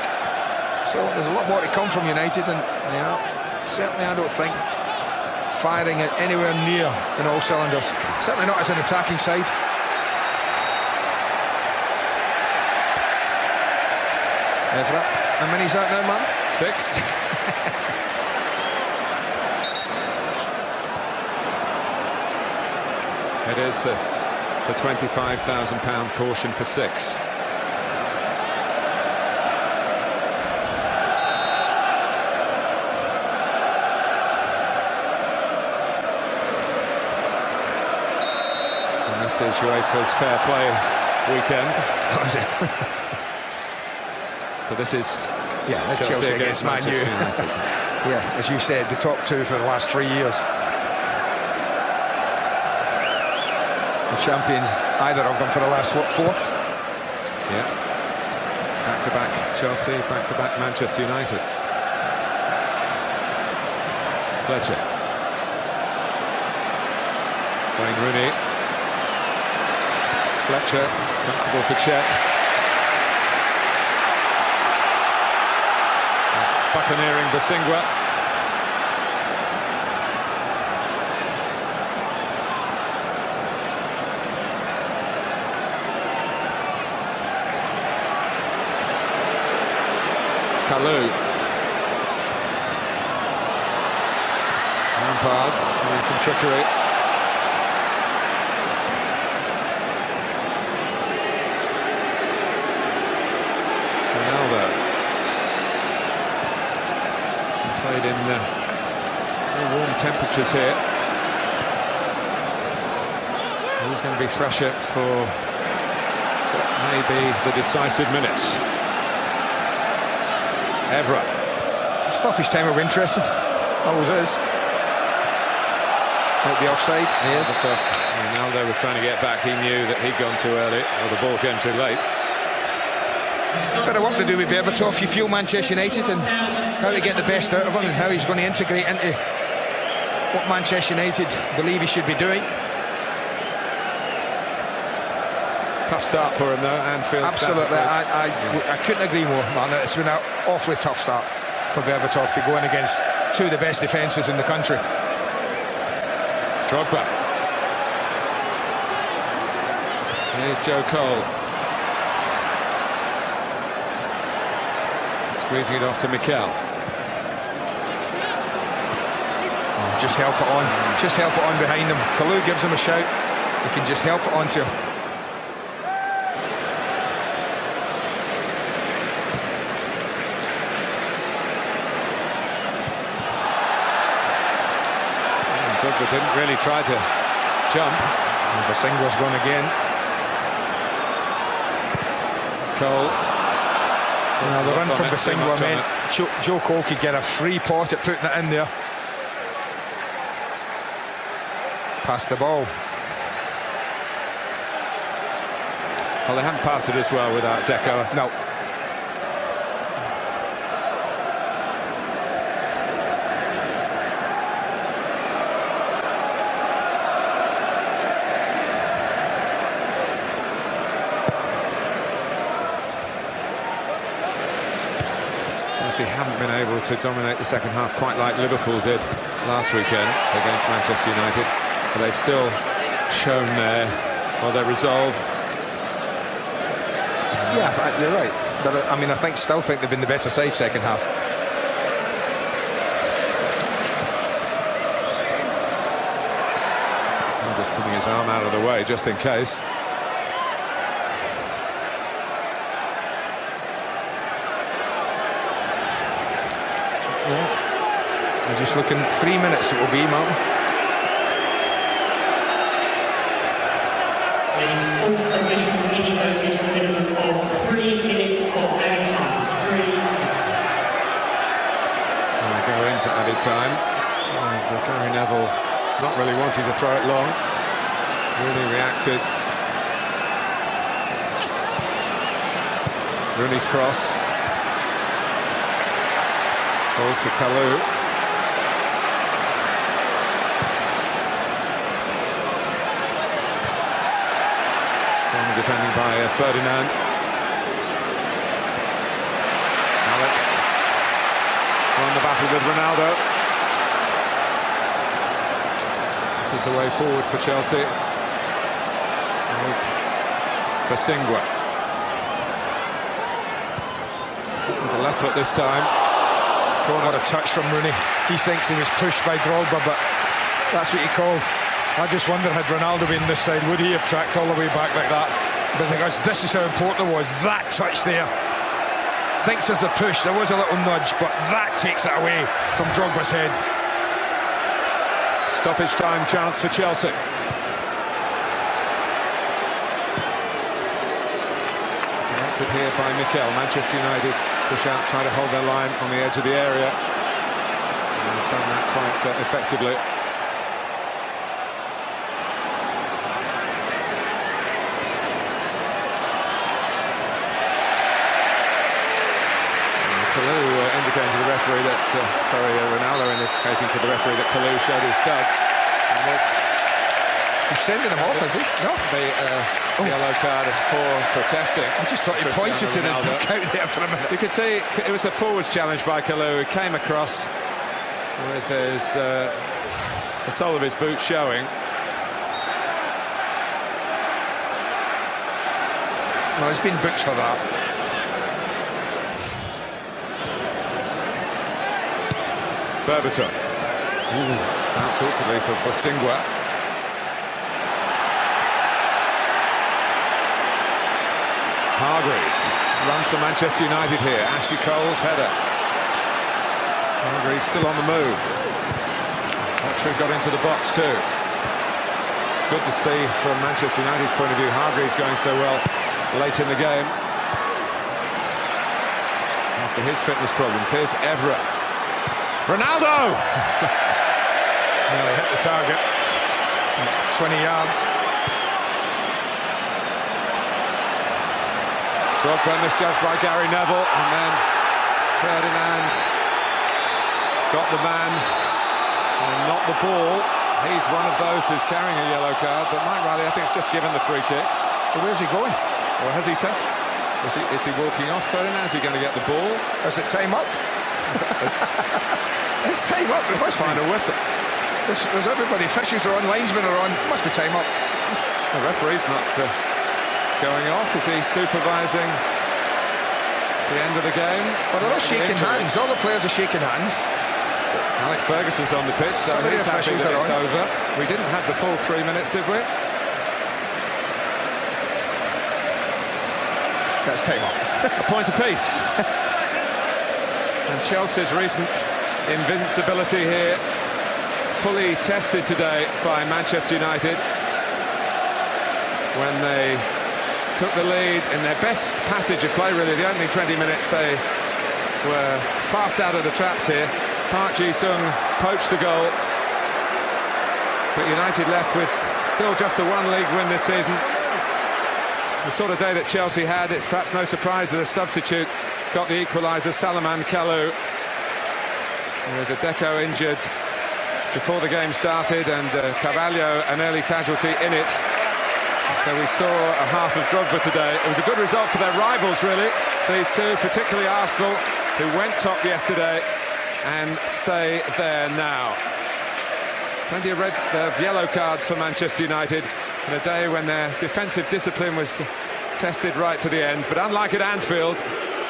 So there's a lot more to come from United, and yeah, certainly I don't think firing it anywhere near in all cylinders. Certainly not as an attacking side. Everett, how many's that now, man? 6. It is the £25,000 caution for 6. And this is UEFA's fair play weekend. But this is Chelsea against Man U. Yeah, as you said, the top two for the last 3 years. The champions, either of them, for the last, what, 4? Yeah. Back-to-back Chelsea, back-to-back Manchester United. Fletcher. Wayne Rooney. Fletcher, it's comfortable for Cech. Buccaneering Bosingwa. Kalou. Lampard showing some trickery. Ronaldo. Played in very warm temperatures here. He's going to be fresher for what may be the decisive minutes. Evra. Stoppage time will be interesting. Always is. Might be offside. He is. Ronaldo was trying to get back. He knew that he'd gone too early, or the ball came too late. Bit of work to do with Berbatov. You feel Manchester United and how to get the best out of him and how he's going to integrate into what Manchester United believe he should be doing. Tough start for him though, Anfield. Absolutely, I couldn't agree more, man. It's been an awfully tough start for Berbatov to go in against two of the best defences in the country. Drogba. Here's Joe Cole. Squeezing it off to Mikel. Oh, just help it on. Just help it on behind him. Kalou gives him a shout. He can just help it on to him. Drogba didn't really try to jump. And Basengua's gone again. It's Cole. Now the run from Basingwa meant Joe Cole could get a free pot at putting it in there. Pass the ball. Well, they haven't passed it as well without Deco. No. Chelsea haven't been able to dominate the second half quite like Liverpool did last weekend against Manchester United, but they've still shown their resolve. Yeah, you're right. But I mean, still think they've been the better side second half. I'm just putting his arm out of the way just in case. We're just looking 3 minutes it will be, Martin. The fourth officials indicated a minimum of 3 minutes of added time. 3 minutes. And we go into added time. Gary Neville not really wanting to throw it long. Rooney reacted. Rooney's cross. Balls for Kalou. Strong defending by Ferdinand. Alex on the battle with Ronaldo. This is the way forward for Chelsea. Basingwa. With the left foot this time. What a touch from Rooney. He thinks he was pushed by Drogba, but that's what you call. I just wonder, had Ronaldo been this side, would he have tracked all the way back like that? But because this is how important it was, that touch there. Thinks there's a push, there was a little nudge, but that takes it away from Drogba's head. Stoppage time chance for Chelsea. Connected here by Mikel. Manchester United push out, try to hold their line on the edge of the area. And they've done that quite effectively. Kalou indicating to the referee that, Ronaldo indicating to the referee that Kalou showed his studs. And He's sending him off, is he? No. The yellow card for protesting. I just thought he pointed to the duck out there for a minute. You could see it was a forwards challenge by Kalou. He came across with the sole of his boot showing. Well, he's been booked for that. Berbatov. That's awkwardly for Basingwa. Hargreaves runs for Manchester United here. Ashley Cole's header. Hargreaves still on the move. Oxford got into the box too. Good to see from Manchester United's point of view, Hargreaves going so well late in the game. After his fitness problems, here's Evra. Ronaldo! Nearly hit the target. 20 yards. Drogba misjudged by Gary Neville, and then Ferdinand got the man and not the ball. He's one of those who's carrying a yellow card, but Mike Riley, I think, has just given the free kick. Well, where's he going? Or has he said? Is he walking off, Ferdinand? Is he going to get the ball? Is it time up? It's time up. It must Find a whistle. There's everybody. Fishes are on, linesmen are on. It must be time up. The referee's not going off. Is he supervising the end of the game? Well, they're all shaking hands. All the players are shaking hands. Alec Ferguson's on the pitch, so Some of the he's happy officials that are it's on. over. We didn't have the full 3 minutes, did we? That's time up. A point apiece. And Chelsea's recent invincibility here fully tested today by Manchester United when they took the lead in their best passage of play, really. The opening 20 minutes, they were fast out of the traps here. Park Ji-sung poached the goal, but United left with still just the one league win this season. The sort of day that Chelsea had, it's perhaps no surprise that a substitute got the equaliser, Salomon Kalou, with Deco injured before the game started, and Carvalho an early casualty in it. So we saw a half of Drogba today. It was a good result for their rivals, really, these two, particularly Arsenal, who went top yesterday and stay there now. Plenty of yellow cards for Manchester United in a day when their defensive discipline was tested right to the end. But unlike at Anfield,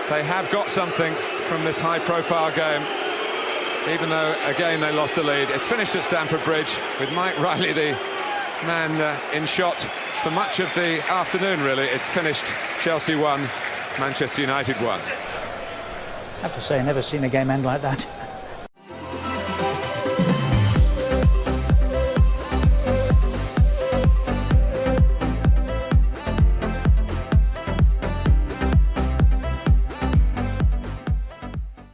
they have got something from this high-profile game, even though, again, they lost the lead. It's finished at Stamford Bridge with Mike Riley, the man in shot for much of the afternoon, really. It's finished. Chelsea 1, Manchester United 1. I have to say, I've never seen a game end like that.